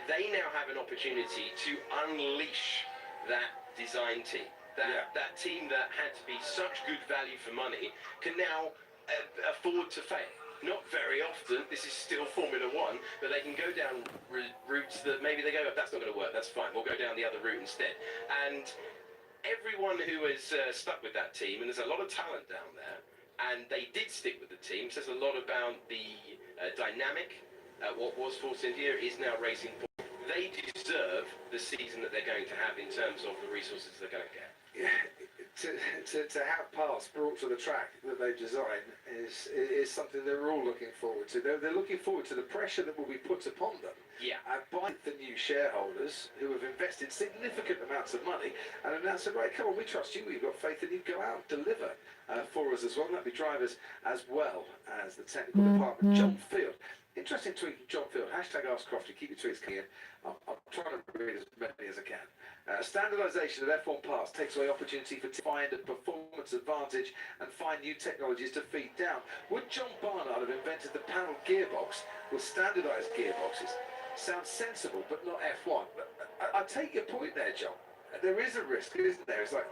they now have an opportunity to unleash that design team. That team that had to be such good value for money can now afford to fail. Not very often, this is still Formula One, but they can go down routes that maybe they go, that's not going to work, that's fine, we'll go down the other route instead. And everyone who has stuck with that team, and there's a lot of talent down there, and they did stick with the team, says a lot about the dynamic. What was Force India is now Racing Point. They deserve the season that they're going to have in terms of the resources they're going to get. Yeah, to have parts brought to the track that they design is something they're all looking forward to. They're looking forward to the pressure that will be put upon them by the new shareholders who have invested significant amounts of money and have now said, right, come on, we trust you, we've got faith in you, go out and deliver for us as well. And that'll be drivers as well as the technical department. John Field. Interesting tweet from John Field. Hashtag Ask Crofty. Keep your tweets coming in. I'm trying to read as many as I can. Standardisation of F1 parts takes away opportunity for find a performance advantage and find new technologies to feed down. Would John Barnard have invented the panel gearbox with standardised gearboxes? Sounds sensible, but not F1. I take your point there, John. There is a risk, isn't there? It's like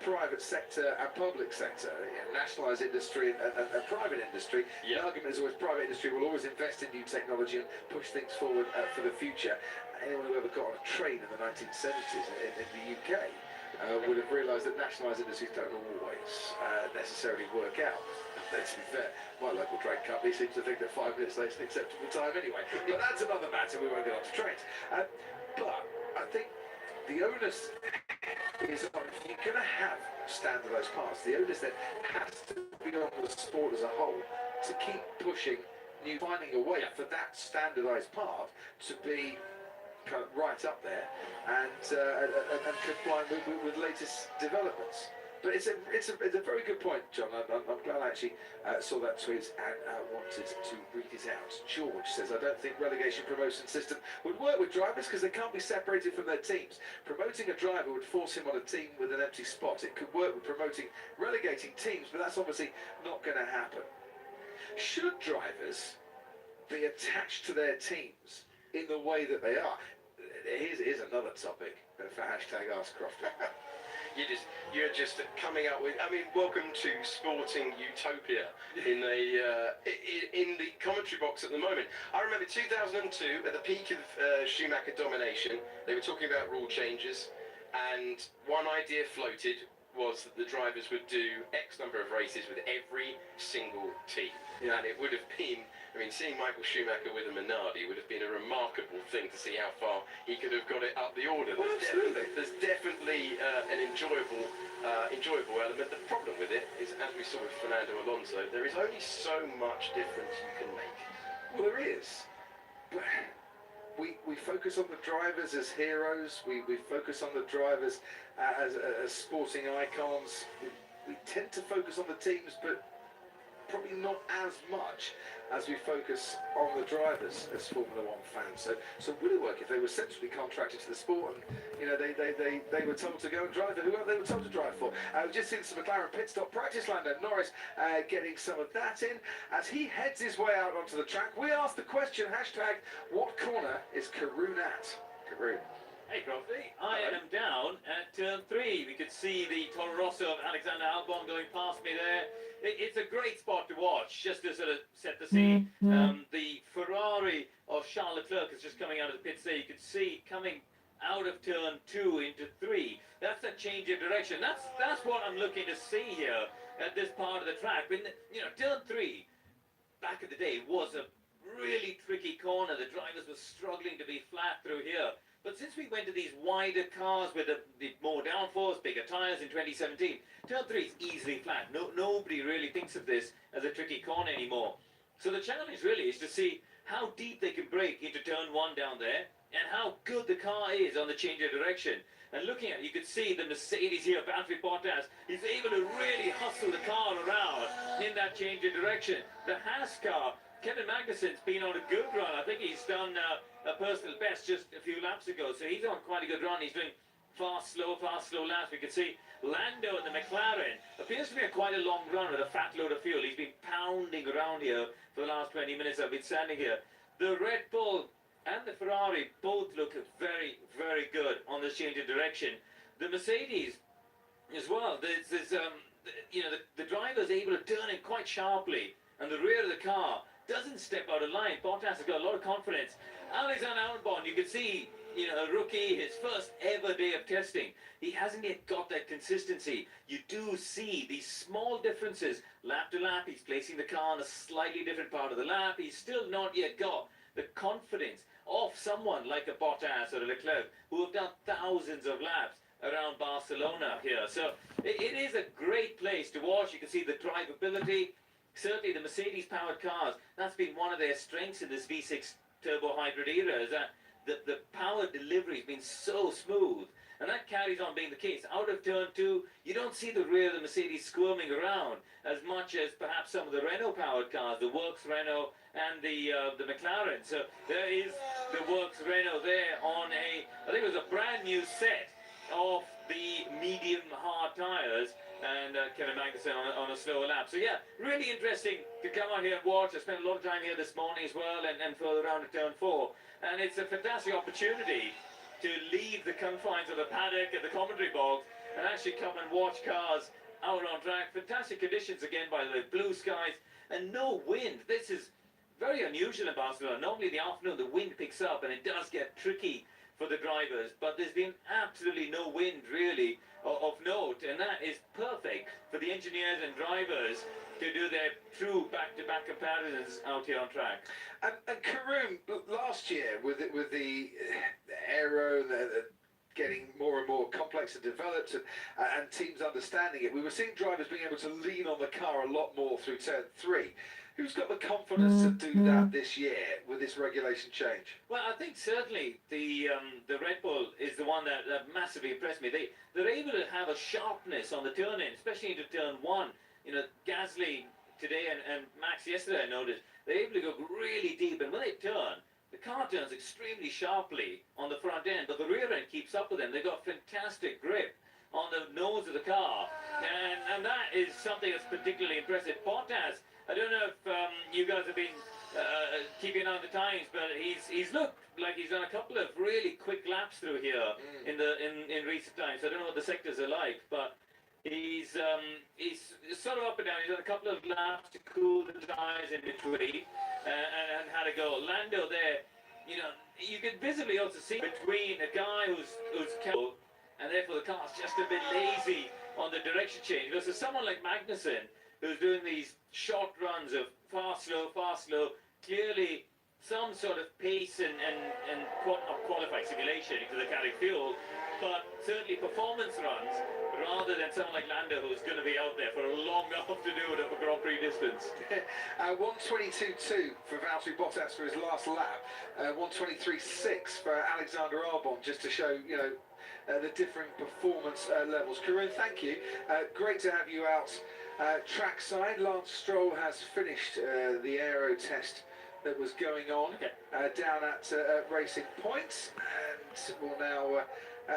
private sector and public sector, nationalised industry and private industry. The argument is always private industry will always invest in new technology and push things forward for the future. Anyone who ever got on a train in the 1970s in the UK would have realised that nationalised industries don't always necessarily work out. Let's be fair, my local train company seems to think that 5 minutes late is an acceptable time anyway. But that's another matter, we won't get on to trains. But I think the onus is on, if you're going to have standardised parts, the onus then has to be on the sport as a whole to keep pushing, finding a way for that standardised part to be kind of right up there and complying with latest developments. But it's a very good point, John. I'm glad I actually saw that tweet and wanted to read it out. George says, I don't think relegation promotion system would work with drivers because they can't be separated from their teams. Promoting a driver would force him on a team with an empty spot. It could work with relegating teams, but that's obviously not going to happen. Should drivers be attached to their teams in the way that they are? Here's another topic for hashtag Ask Crofty. You're just coming up with. I mean, welcome to sporting utopia in the commentary box at the moment. I remember 2002, at the peak of Schumacher domination, they were talking about rule changes, and one idea floated was that the drivers would do X number of races with every single team. Yeah. And it would have been, I mean, seeing Michael Schumacher with a Minardi would have been a remarkable thing to see how far he could have got it up the order. Well, absolutely. There's definitely an enjoyable element. The problem with it is, as we saw with Fernando Alonso, there is only so much difference you can make. Well, there is. But we focus on the drivers as heroes. We focus on the drivers as sporting icons. We tend to focus on the teams, but probably not as much as we focus on the drivers as Formula One fans. So would it work if they were centrally contracted to the sport and, you know, they were told to go and drive for whoever they were told to drive for? We've just seen some McLaren pit stop practice. Lando Norris getting some of that in. As he heads his way out onto the track, we asked the question, hashtag, what corner is Karun at? Karun. Hey Crofty, I am down at turn 3. We could see the Toro Rosso of Alexander Albon going past me there. It's a great spot to watch, just to sort of set the scene. The Ferrari of Charles Leclerc is just coming out of the pits there. You could see coming out of turn 2 into 3. That's a change of direction. That's what I'm looking to see here at this part of the track. When turn 3 back in the day was a really tricky corner. The drivers were struggling to be flat through here. But since we went to these wider cars with the more downforce, bigger tyres in 2017, turn 3 is easily flat. Nobody really thinks of this as a tricky corner anymore. So the challenge really is to see how deep they can break into turn 1 down there and how good the car is on the change of direction. And looking at it, you could see the Mercedes here, Valtteri Bottas, is able to really hustle the car around in that change of direction. The Haas car, Kevin Magnussen's been on a good run. I think he's done a personal best just a few laps ago. So he's on quite a good run. He's doing fast, slow laps. We can see Lando in the McLaren appears to be quite a long run with a fat load of fuel. He's been pounding around here for the last 20 minutes I've been standing here. The Red Bull and the Ferrari both look very, very good on this change of direction. The Mercedes as well. The driver's able to turn in quite sharply, and the rear of the car doesn't step out of line. Bottas has got a lot of confidence. Alexander Albon, you can see, a rookie, his first ever day of testing. He hasn't yet got that consistency. You do see these small differences lap to lap. He's placing the car on a slightly different part of the lap. He's still not yet got the confidence of someone like a Bottas or a Leclerc who have done thousands of laps around Barcelona here. So it is a great place to watch. You can see the drivability. Certainly the Mercedes-powered cars, that's been one of their strengths in this V6 turbo hybrid era, is that the power delivery has been so smooth. And that carries on being the case. Out of turn 2, you don't see the rear of the Mercedes squirming around as much as perhaps some of the Renault-powered cars, the Works Renault and the McLaren. So there is the Works Renault there on I think it was a brand new set of the medium hard tyres, and Kevin Magnussen on a slower lap. So yeah, really interesting to come out here and watch. I spent a lot of time here this morning as well, and further around at turn 4. And it's a fantastic opportunity to leave the confines of the paddock and the commentary box and actually come and watch cars out on track. Fantastic conditions again, by the way, blue skies and no wind. This is very unusual in Barcelona. Normally in the afternoon the wind picks up and it does get tricky for the drivers, but there's been absolutely no wind really of note, and that is perfect for the engineers and drivers to do their true back-to-back comparisons out here on track. And Karun, last year with the aero, getting more and more complex and developed, and teams understanding it, we were seeing drivers being able to lean on the car a lot more through turn 3. Who's got the confidence to do that this year with this regulation change? Well, I think certainly the Red Bull is the one that massively impressed me. They're able to have a sharpness on the turn-in, especially into turn 1. Gasly today and Max yesterday, I noticed, they're able to go really deep, and when they turn, the car turns extremely sharply on the front end, but the rear end keeps up with them. They've got fantastic grip on the nose of the car, and that is something that's particularly impressive. Bottas, I don't know if you guys have been keeping an eye on the times, but he's looked like he's done a couple of really quick laps through here in recent times. I don't know what the sectors are like, but he's sort of up and down. He's done a couple of laps to cool the tires in between and had a go. Lando there, you can visibly also see between a guy who's careful, and therefore the car's just a bit lazy on the direction change versus someone like Magnussen, who's doing these short runs of fast, slow, clearly some sort of pace and qualifying simulation because they carry fuel, but certainly performance runs, rather than someone like Lando who's going to be out there for a long afternoon of a Grand Prix distance. 1:22.2 for Valtteri Bottas for his last lap. 1:23.6 for Alexander Albon, just to show, you know, the different performance levels. Karun, thank you. Great to have you out trackside. Lance Stroll has finished the aero test that was going on down at Racing Point, and will now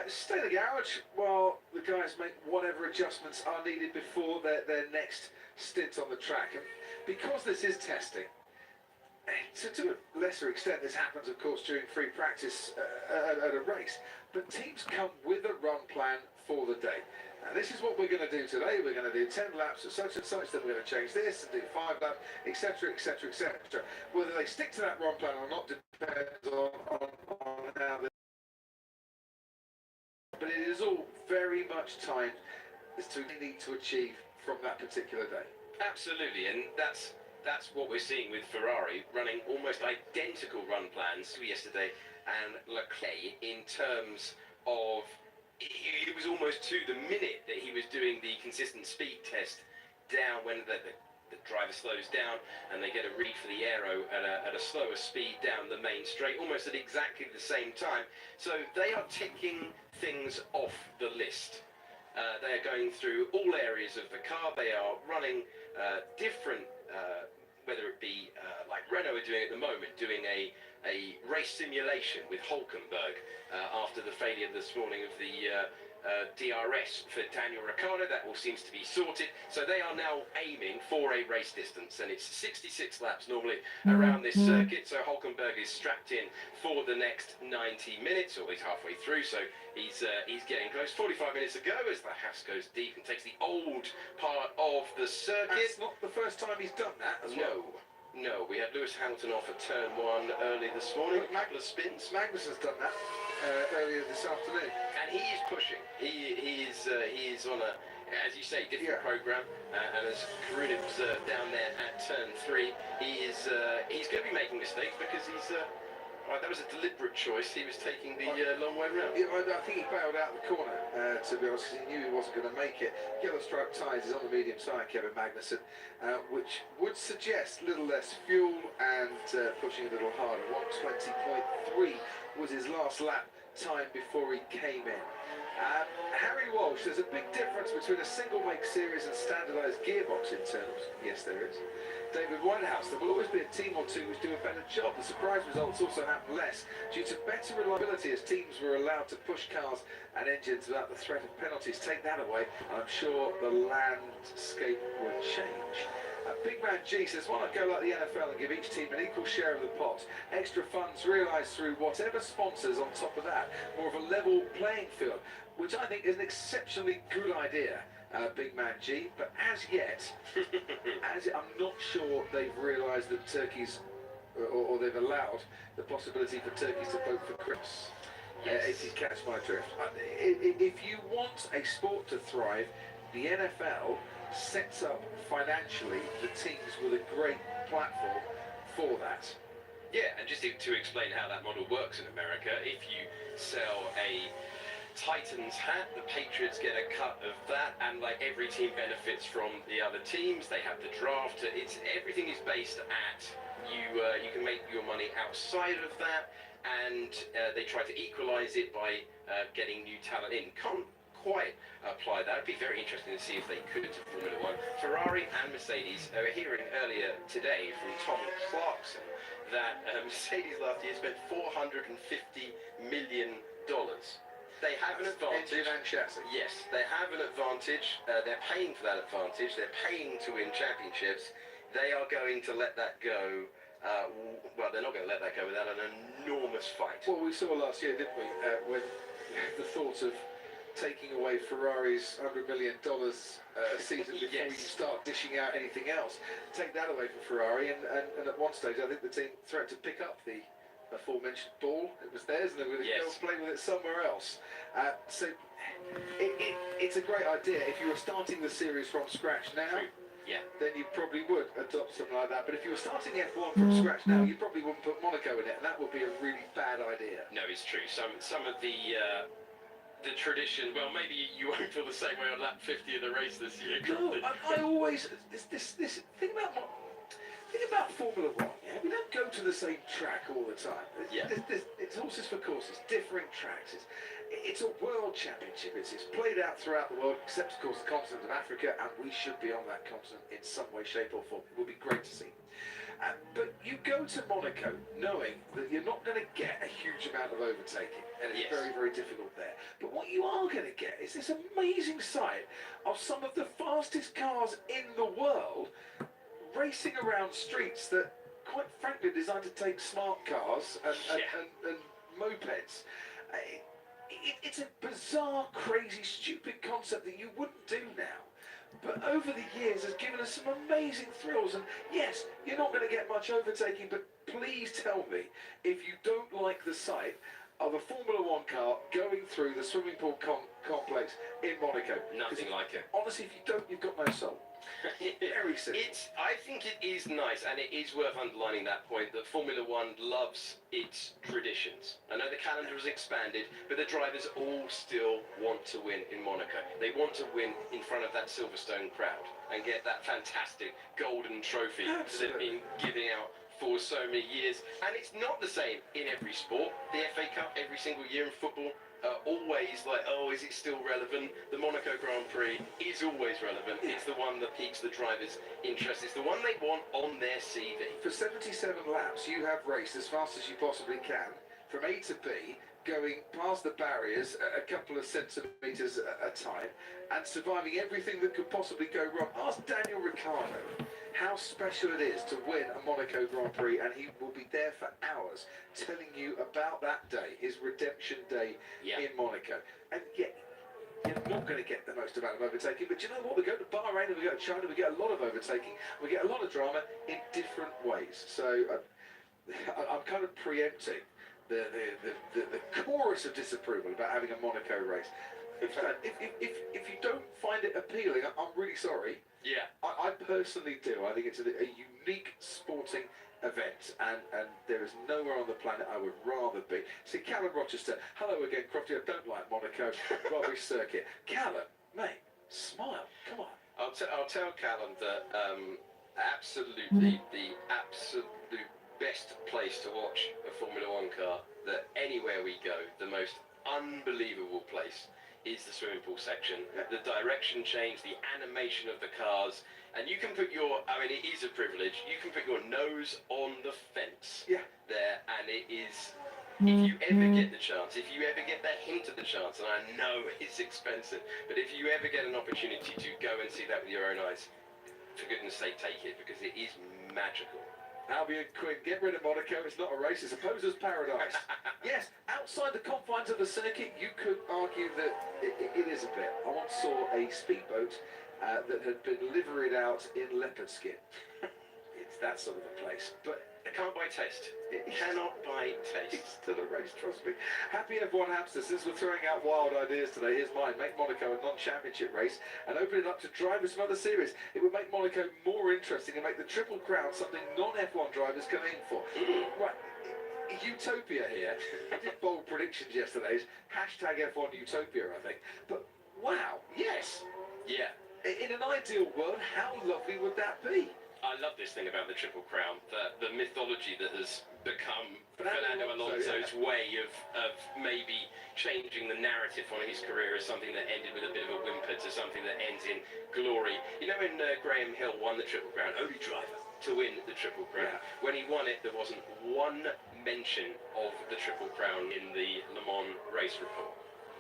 stay in the garage while the guys make whatever adjustments are needed before their next stint on the track. And because this is testing, to a lesser extent this happens of course during free practice at a race, but teams come with a run plan for the day. Now this is what we're going to do today. We're going to do 10 laps of such and such, then we're going to change this and do 5 laps, etc, etc, etc. Whether they stick to that run plan or not depends on how they... But it is all very much timed as to what they need to achieve from that particular day. Absolutely, and that's what we're seeing with Ferrari, running almost identical run plans to yesterday and Leclerc in terms of, it was almost to the minute that he was doing the consistent speed test down when the driver slows down and they get a read for the aero at a slower speed down the main straight, almost at exactly the same time. So they are ticking things off the list. They are going through all areas of the car. They are running different, whether it be like Renault are doing at the moment, doing a race simulation with Hulkenberg after the failure this morning of the DRS for Daniel Ricciardo. That all seems to be sorted. So they are now aiming for a race distance, and it's 66 laps normally around this circuit. So Hulkenberg is strapped in for the next 90 minutes, or he's halfway through. So he's getting close. 45 minutes ago, as the Haas goes deep and takes the old part of the circuit. It's not the first time he's done that as well. No, we had Lewis Hamilton off at turn 1 early this morning, a couple of spins. Magnus has done that earlier this afternoon. And he is pushing. He is on a, as you say, different program. And as Karun observed down there at turn 3, he's going to be making mistakes because that was a deliberate choice. He was taking the long way round. Yeah, I think he bailed out the corner, to be honest, because he knew he wasn't going to make it. Yellow stripe tyres is on the medium side, Kevin Magnussen, which would suggest a little less fuel and pushing a little harder. 1:20.3 was his last lap time before he came in. Harry Walsh, there's a big difference between a single make series and standardised gearbox internals. Yes, there is. David Whitehouse, there will always be a team or two which do a better job. The surprise results also happen less due to better reliability as teams were allowed to push cars and engines without the threat of penalties. Take that away, and I'm sure the landscape will change. Big Man G says, why not go like the NFL and give each team an equal share of the pot? Extra funds realised through whatever sponsors on top of that. More of a level playing field, which I think is an exceptionally good idea. Big Man G, but as yet, I'm not sure they've realised that turkeys, or they've allowed the possibility for turkeys to vote for Chris. Yes. If you catch my drift. If you want a sport to thrive, the NFL sets up financially the teams with a great platform for that. Yeah, and just to explain how that model works in America, if you sell a Titans hat, the Patriots get a cut of that, and like every team benefits from the other teams. They have the draft. Everything is based at you can make your money outside of that, and they try to equalize it by getting new talent in. Can't quite apply that. It'd be very interesting to see if they could to Formula One. Ferrari and Mercedes are hearing earlier today from Tom Clarkson that Mercedes last year spent $450 million. They have an advantage. Engine and chassis. Yes, they have an advantage. They're paying for that advantage. They're paying to win championships. They are going to let that go. Well, they're not going to let that go without an enormous fight. Well, we saw last year, didn't we, when the thought of taking away Ferrari's $100 million a season before you start dishing out anything else. Take that away from Ferrari, and at one stage I think the team threatened to pick up the aforementioned ball. It was theirs, and they were going to go play with it somewhere else. So it's it's a great idea. If you were starting the series from scratch now, Yeah. then you probably would adopt something like that. But if you were starting F1 from scratch now, you probably wouldn't put Monaco in it, and that would be a really bad idea. No, it's true. Some of the tradition. Well, maybe you won't feel the same way on lap 50 of the race this year. No, I always this thing about Formula One. Yeah, we don't go to the same track all the time. Yeah. It's horses for courses, different tracks. It's a world championship. It's played out throughout the world, except of course the continent of Africa, and we should be on that continent in some way, shape, or form. It would be great to see. But you go to Monaco knowing that you're not going to get a huge amount of overtaking, and it's Yes. very, very difficult there. But what you are going to get is this amazing sight of some of the fastest cars in the world racing around streets that, quite frankly, are designed to take smart cars and mopeds. It's a bizarre, crazy, stupid concept that you wouldn't do now. But over the years has given us some amazing thrills. And yes, you're not going to get much overtaking, but please tell me if you don't like the sight of a Formula One car going through the swimming pool complex in Monaco. Nothing like it. Honestly, if you don't, you've got no soul. Very simple. I think it is nice, and it is worth underlining that point, that Formula One loves its traditions. I know the calendar has expanded, but the drivers all still want to win in Monaco. They want to win in front of that Silverstone crowd and get that fantastic golden trophy that they've been giving out for so many years. And it's not the same in every sport. The FA Cup every single year in football, always like, oh, is it still relevant? The Monaco Grand Prix is always relevant. It's the one that piques the drivers' interest. It's the one they want on their CV. For 77 laps, you have raced as fast as you possibly can, from A to B, going past the barriers a couple of centimetres at a time, and surviving everything that could possibly go wrong. Ask Daniel Ricciardo how special it is to win a Monaco Grand Prix, and he will be there for hours telling you about that day, his redemption day in Monaco. And yet, you're not going to get the most amount of overtaking, but you know what? We go to Bahrain and we go to China, we get a lot of overtaking, we get a lot of drama in different ways. So I'm kind of preempting the chorus of disapproval about having a Monaco race. If you don't find it appealing, I'm really sorry. Yeah. I personally do. I think it's a unique sporting event, and there is nowhere on the planet I would rather be. See, Callum Rochester, hello again, Crofty. I don't like Monaco, rubbish circuit. Callum, mate, smile, come on. I'll tell Callum that absolutely the absolute best place to watch a Formula One car, that anywhere we go, the most unbelievable place is the swimming pool section. The direction change, the animation of the cars, and you can put your, I mean, it is a privilege, you can put your nose on the fence there, and it is, if you ever get the chance, if you ever get that hint of the chance, and I know it's expensive, but if you ever get an opportunity to go and see that with your own eyes, for goodness sake, take it, because it is magical. Albion Quinn, get rid of Monaco, it's not a race, it's a poser's paradise. Yes, outside the confines of the circuit, you could argue that it is a bit. I once saw a speedboat that had been liveried out in leopard skin. It's that sort of a place. But It can't buy taste. It cannot buy taste. it's still a race, trust me. Happy F1 hamster, since we're throwing out wild ideas today, here's mine. Make Monaco a non-championship race and open it up to drivers from other series. It would make Monaco more interesting and make the Triple Crown something non-F1 drivers come in for. Right, utopia here. I did bold predictions yesterday. Hashtag F1 utopia, I think. But wow, yes. Yeah. In an ideal world, how lovely would that be? I love this thing about the Triple Crown, the mythology that has become Fernando Fernando Alonso's way of maybe changing the narrative on his career as something that ended with a bit of a whimper to something that ends in glory. You know when Graham Hill won the Triple Crown, only driver to win the Triple Crown. When he won it, there wasn't one mention of the Triple Crown in the Le Mans race report.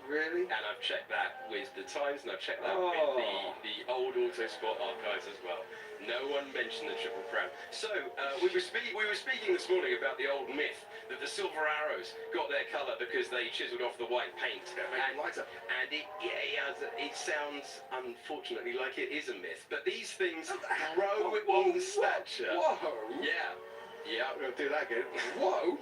Really? And I've checked that with the Times, and I've checked that with the old Autosport archives as well. No one mentioned the Triple Crown. So we were speaking this morning about the old myth that the Silver Arrows got their colour because they chiselled off the white paint. And it sounds unfortunately like it is a myth. But these things grow in stature. Whoa! Yeah. Yeah. I'm going to do that again. Whoa!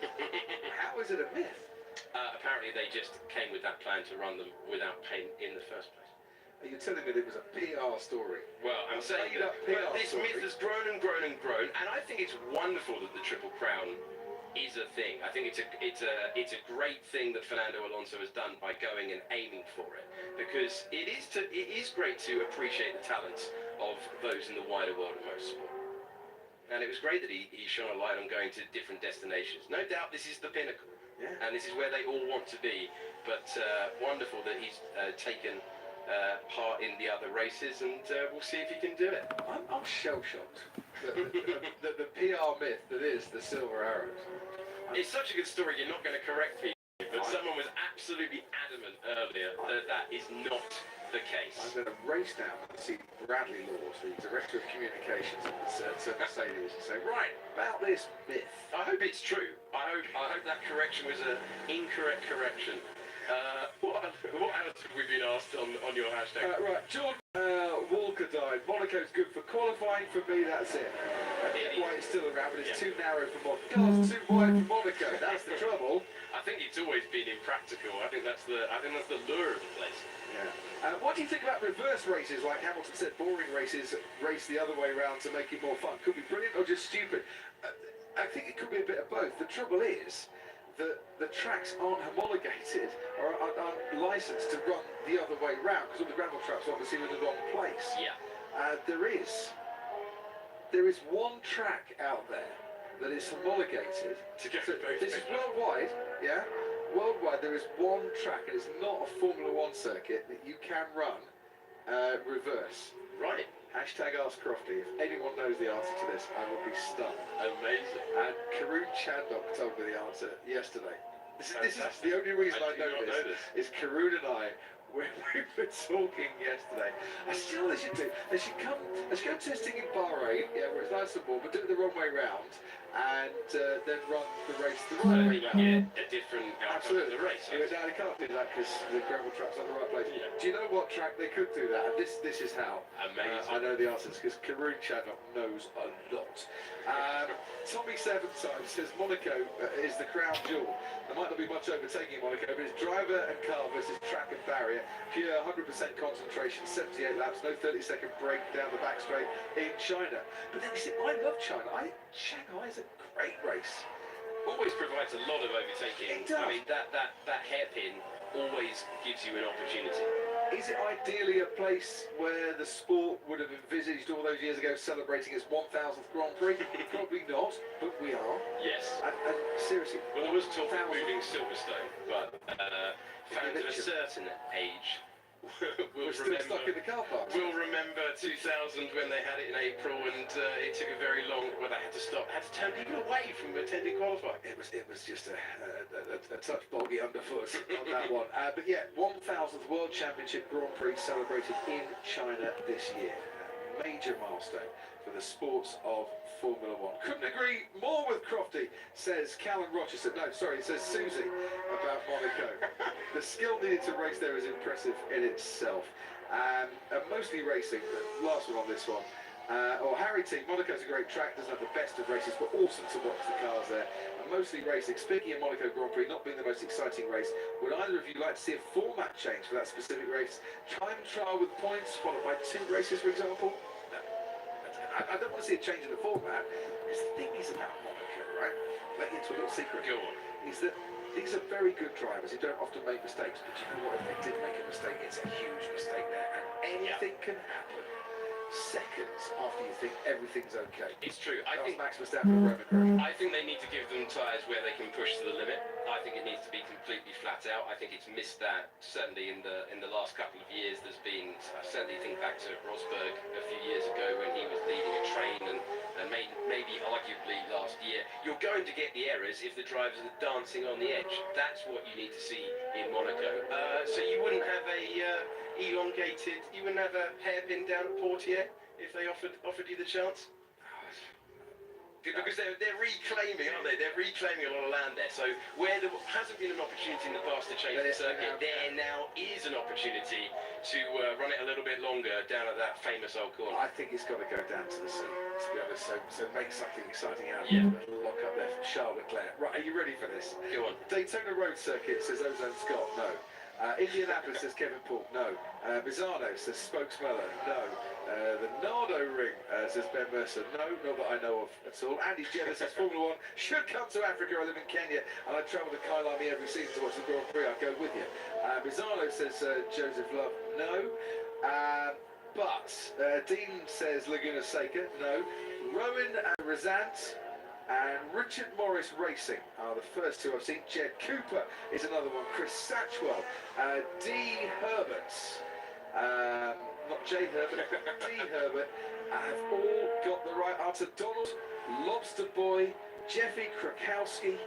How is it a myth? Apparently they just came with that plan to run them without paint in the first place. Are you telling me that it was a PR story? Well, I'm saying made that up PR this story. myth has grown and grown and grown, and I think it's wonderful that the Triple Crown is a thing. I think it's a great thing that Fernando Alonso has done by going and aiming for it, because it is great to appreciate the talents of those in the wider world of motorsport. And it was great that he shone a light on going to different destinations. No doubt this is the pinnacle, Yeah. and this is where they all want to be. But wonderful that he's taken part in the other races, and we'll see if he can do it. I'm shell-shocked. The PR myth that is the Silver Arrows. It's such a good story, you're not going to correct me, but someone was absolutely adamant earlier that that is not the case. I'm going to race down and see Bradley Laws, the Director of Communications at Mercedes, and say, right, about this myth. I hope it's true. I hope that correction was an incorrect correction. What else have we been asked on your hashtag? Right, Jordan Walker died. Monaco's good for qualifying. For me, that's it. I get why it's still around, but it's too narrow for Monaco. Car's too wide for Monaco. That's the trouble. I think it's always been impractical. I think that's the lure of the place. Yeah. What do you think about reverse races? Like Hamilton said, boring races race the other way around to make it more fun. Could be brilliant or just stupid. I think it could be a bit of both. The trouble is that the tracks aren't homologated or aren't licensed to run the other way round, because all the gravel tracks obviously are in the wrong place. Yeah. There is one track out there that is homologated. This is worldwide, yeah? Worldwide, there is one track, and it's not a Formula One circuit, that you can run reverse. Right. Hashtag Ask Crofty. If anyone knows the answer to this, I will be stunned. Amazing. And Karun Chandok told me the answer yesterday. This is the only reason I know this. Is Karun and I, when we were talking yesterday, I still they should go testing in Bahrain, yeah, where it's nice and warm, but do it the wrong way round, and then run the race the right way round. Get a different outcome of the race. Yeah, now they can't do that because the gravel track's not the right place. Yeah. Do you know what track they could do that? And this is how. Amazing. I know the answers because Karun Chandok knows a lot. Tommy Seven Times says Monaco is the crown jewel. There might not be much overtaking in Monaco, but it's driver and car versus track and barrier. Pure 100% concentration, 78 laps, no 30-second break down the back straight in China. But then he said, I love China. Shanghai is a great race. Always provides a lot of overtaking. It does. I mean, that hairpin always gives you an opportunity. Is it ideally a place where the sport would have envisaged all those years ago celebrating its 1000th Grand Prix? Probably not, but we are. Yes. And seriously, Well, there was talk of moving Silverstone, but fans of a Eventually. certain age will we're still stuck in the car park. We'll remember 2000 when they had it in April, and it took a very long. Well, they had to stop, had to turn people away from attending qualifying. It was just a touch boggy underfoot on that one. But yeah, 1000th World Championship Grand Prix celebrated in China this year. A major milestone for the sports of Formula One. Couldn't agree more with Crofty, says Callum Rochester. No, sorry, it says Susie about Monaco. The skill needed to race there is impressive in itself. And mostly racing, the last one on this one. Harry T, Monaco's a great track, doesn't have the best of races, but awesome to watch the cars there. And mostly racing. Speaking of Monaco Grand Prix not being the most exciting race, would either of you like to see a format change for that specific race? Time trial with points, followed by 2 races, for example? No. I don't want to see a change in the format, because the thing is about Monaco, right? Let you into a little secret. Go on. Is that these are very good drivers who don't often make mistakes, but you know what, if they did make a mistake, it's a huge mistake there, and anything can happen seconds after you think everything's okay. It's true. I That was think Max Verstappen and Roman Grosjean. I think they need to give them tyres where they can push to the limit. I think it needs to be completely flat out. I think it's missed that certainly in the last couple of years. There's been, I certainly think back to Rosberg a few years ago when he was leading a train, and maybe arguably last year. You're going to get the errors if the drivers are dancing on the edge. That's what you need to see in Monaco. So you wouldn't have a you wouldn't have a hairpin down at Portier if they offered you the chance. Because they're reclaiming, aren't they? They're reclaiming a lot of land there. So where there hasn't been an opportunity in the past to change the circuit, there now is an opportunity to run it a little bit longer down at that famous old corner. I think it's got to go down to the sea, to be honest, so make something exciting out of Yeah. it and lock up there for Charles Leclerc. Right, are you ready for this? Go on. Daytona Road Circuit, says Ozone Scott. No. Indianapolis says Kevin Paul, no. Misano says Spokesmiller, no. The Nardo ring says Ben Mercer, no, not that I know of at all. Andy Jenner says Formula One should come to Africa. I live in Kenya and I travel to Kailami every season to watch the Grand Prix. I'll go with you. Misano says Joseph Love, no. But Dean says Laguna Seca, no. Rowan Razant and Richard Morris Racing are the first two I've seen. Jed Cooper is another one. Chris Satchwell, D. Herbert, not J. Herbert, D. Herbert, have all got the right answer. Donald, Lobster Boy, Jeffy Krakowski,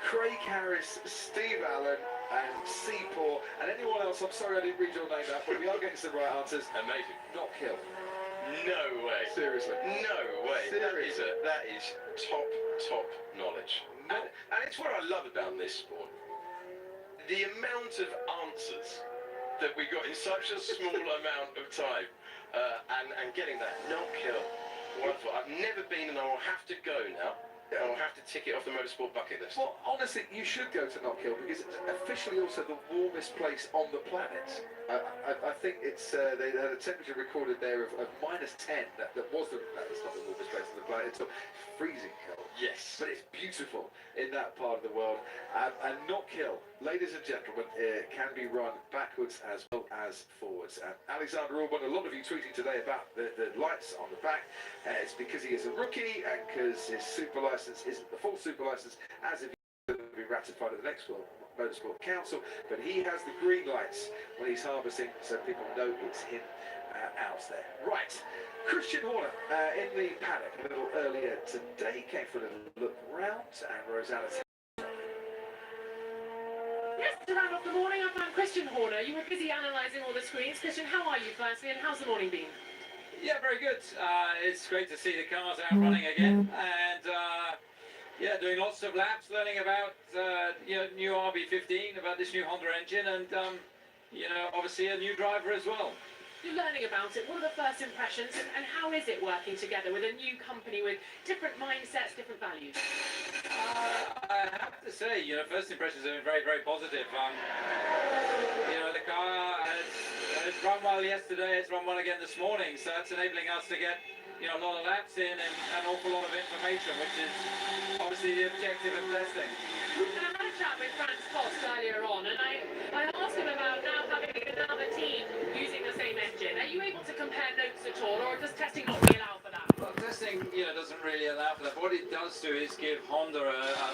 Craig Harris, Steve Allen, and Seaport, and anyone else. I'm sorry I didn't read your name out, but we are getting some right answers. Amazing. Not Kill. No way. Seriously. No way. Seriously. That is top knowledge. And it's what I love about this sport. The amount of answers that we got in such a small amount of time, and getting that not kill. Wonderful. I've never been, and I will have to go now. I'll have to tick it off the motorsport bucket list. Well, honestly, you should go to Knock Hill because it's officially also the warmest place on the planet. I think it's they had a temperature recorded there of -10. That's not the warmest place on the planet. It's freezing cold. Yes. But it's beautiful in that part of the world. And Knock Hill, ladies and gentlemen, can be run backwards as well as forwards. Alexander Albon, a lot of you tweeting today about the lights on the back. It's because he is a rookie and because his super license isn't the full super license as if he will be ratified at the next World Motorsport Council. But he has the green lights when he's harvesting, so people know it's him out there. Right. Christian Horner in the paddock a little earlier today, came for a little look round, and Rosanna's. Yes, to round off the morning, I found Christian Horner. You were busy analysing all the screens. Christian, how are you firstly, and how's the morning been? Yeah, very good. It's great to see the cars out running again, and yeah, doing lots of laps, learning about new RB15, about this new Honda engine, and obviously a new driver as well. You're learning about it. What are the first impressions, and how is it working together with a new company with different mindsets, different values? I have to say, first impressions have been very, very positive. The car has run well yesterday, it's run well again this morning, so it's enabling us to get a lot of laps in and an awful lot of information, which is obviously the objective of testing. I had a chat with Franz Post earlier on, and I asked him about now having another team using the same engine. Are you able to compare notes at all, or does testing not really allow for that? Well, testing, doesn't really allow for that. But what it does do is give Honda a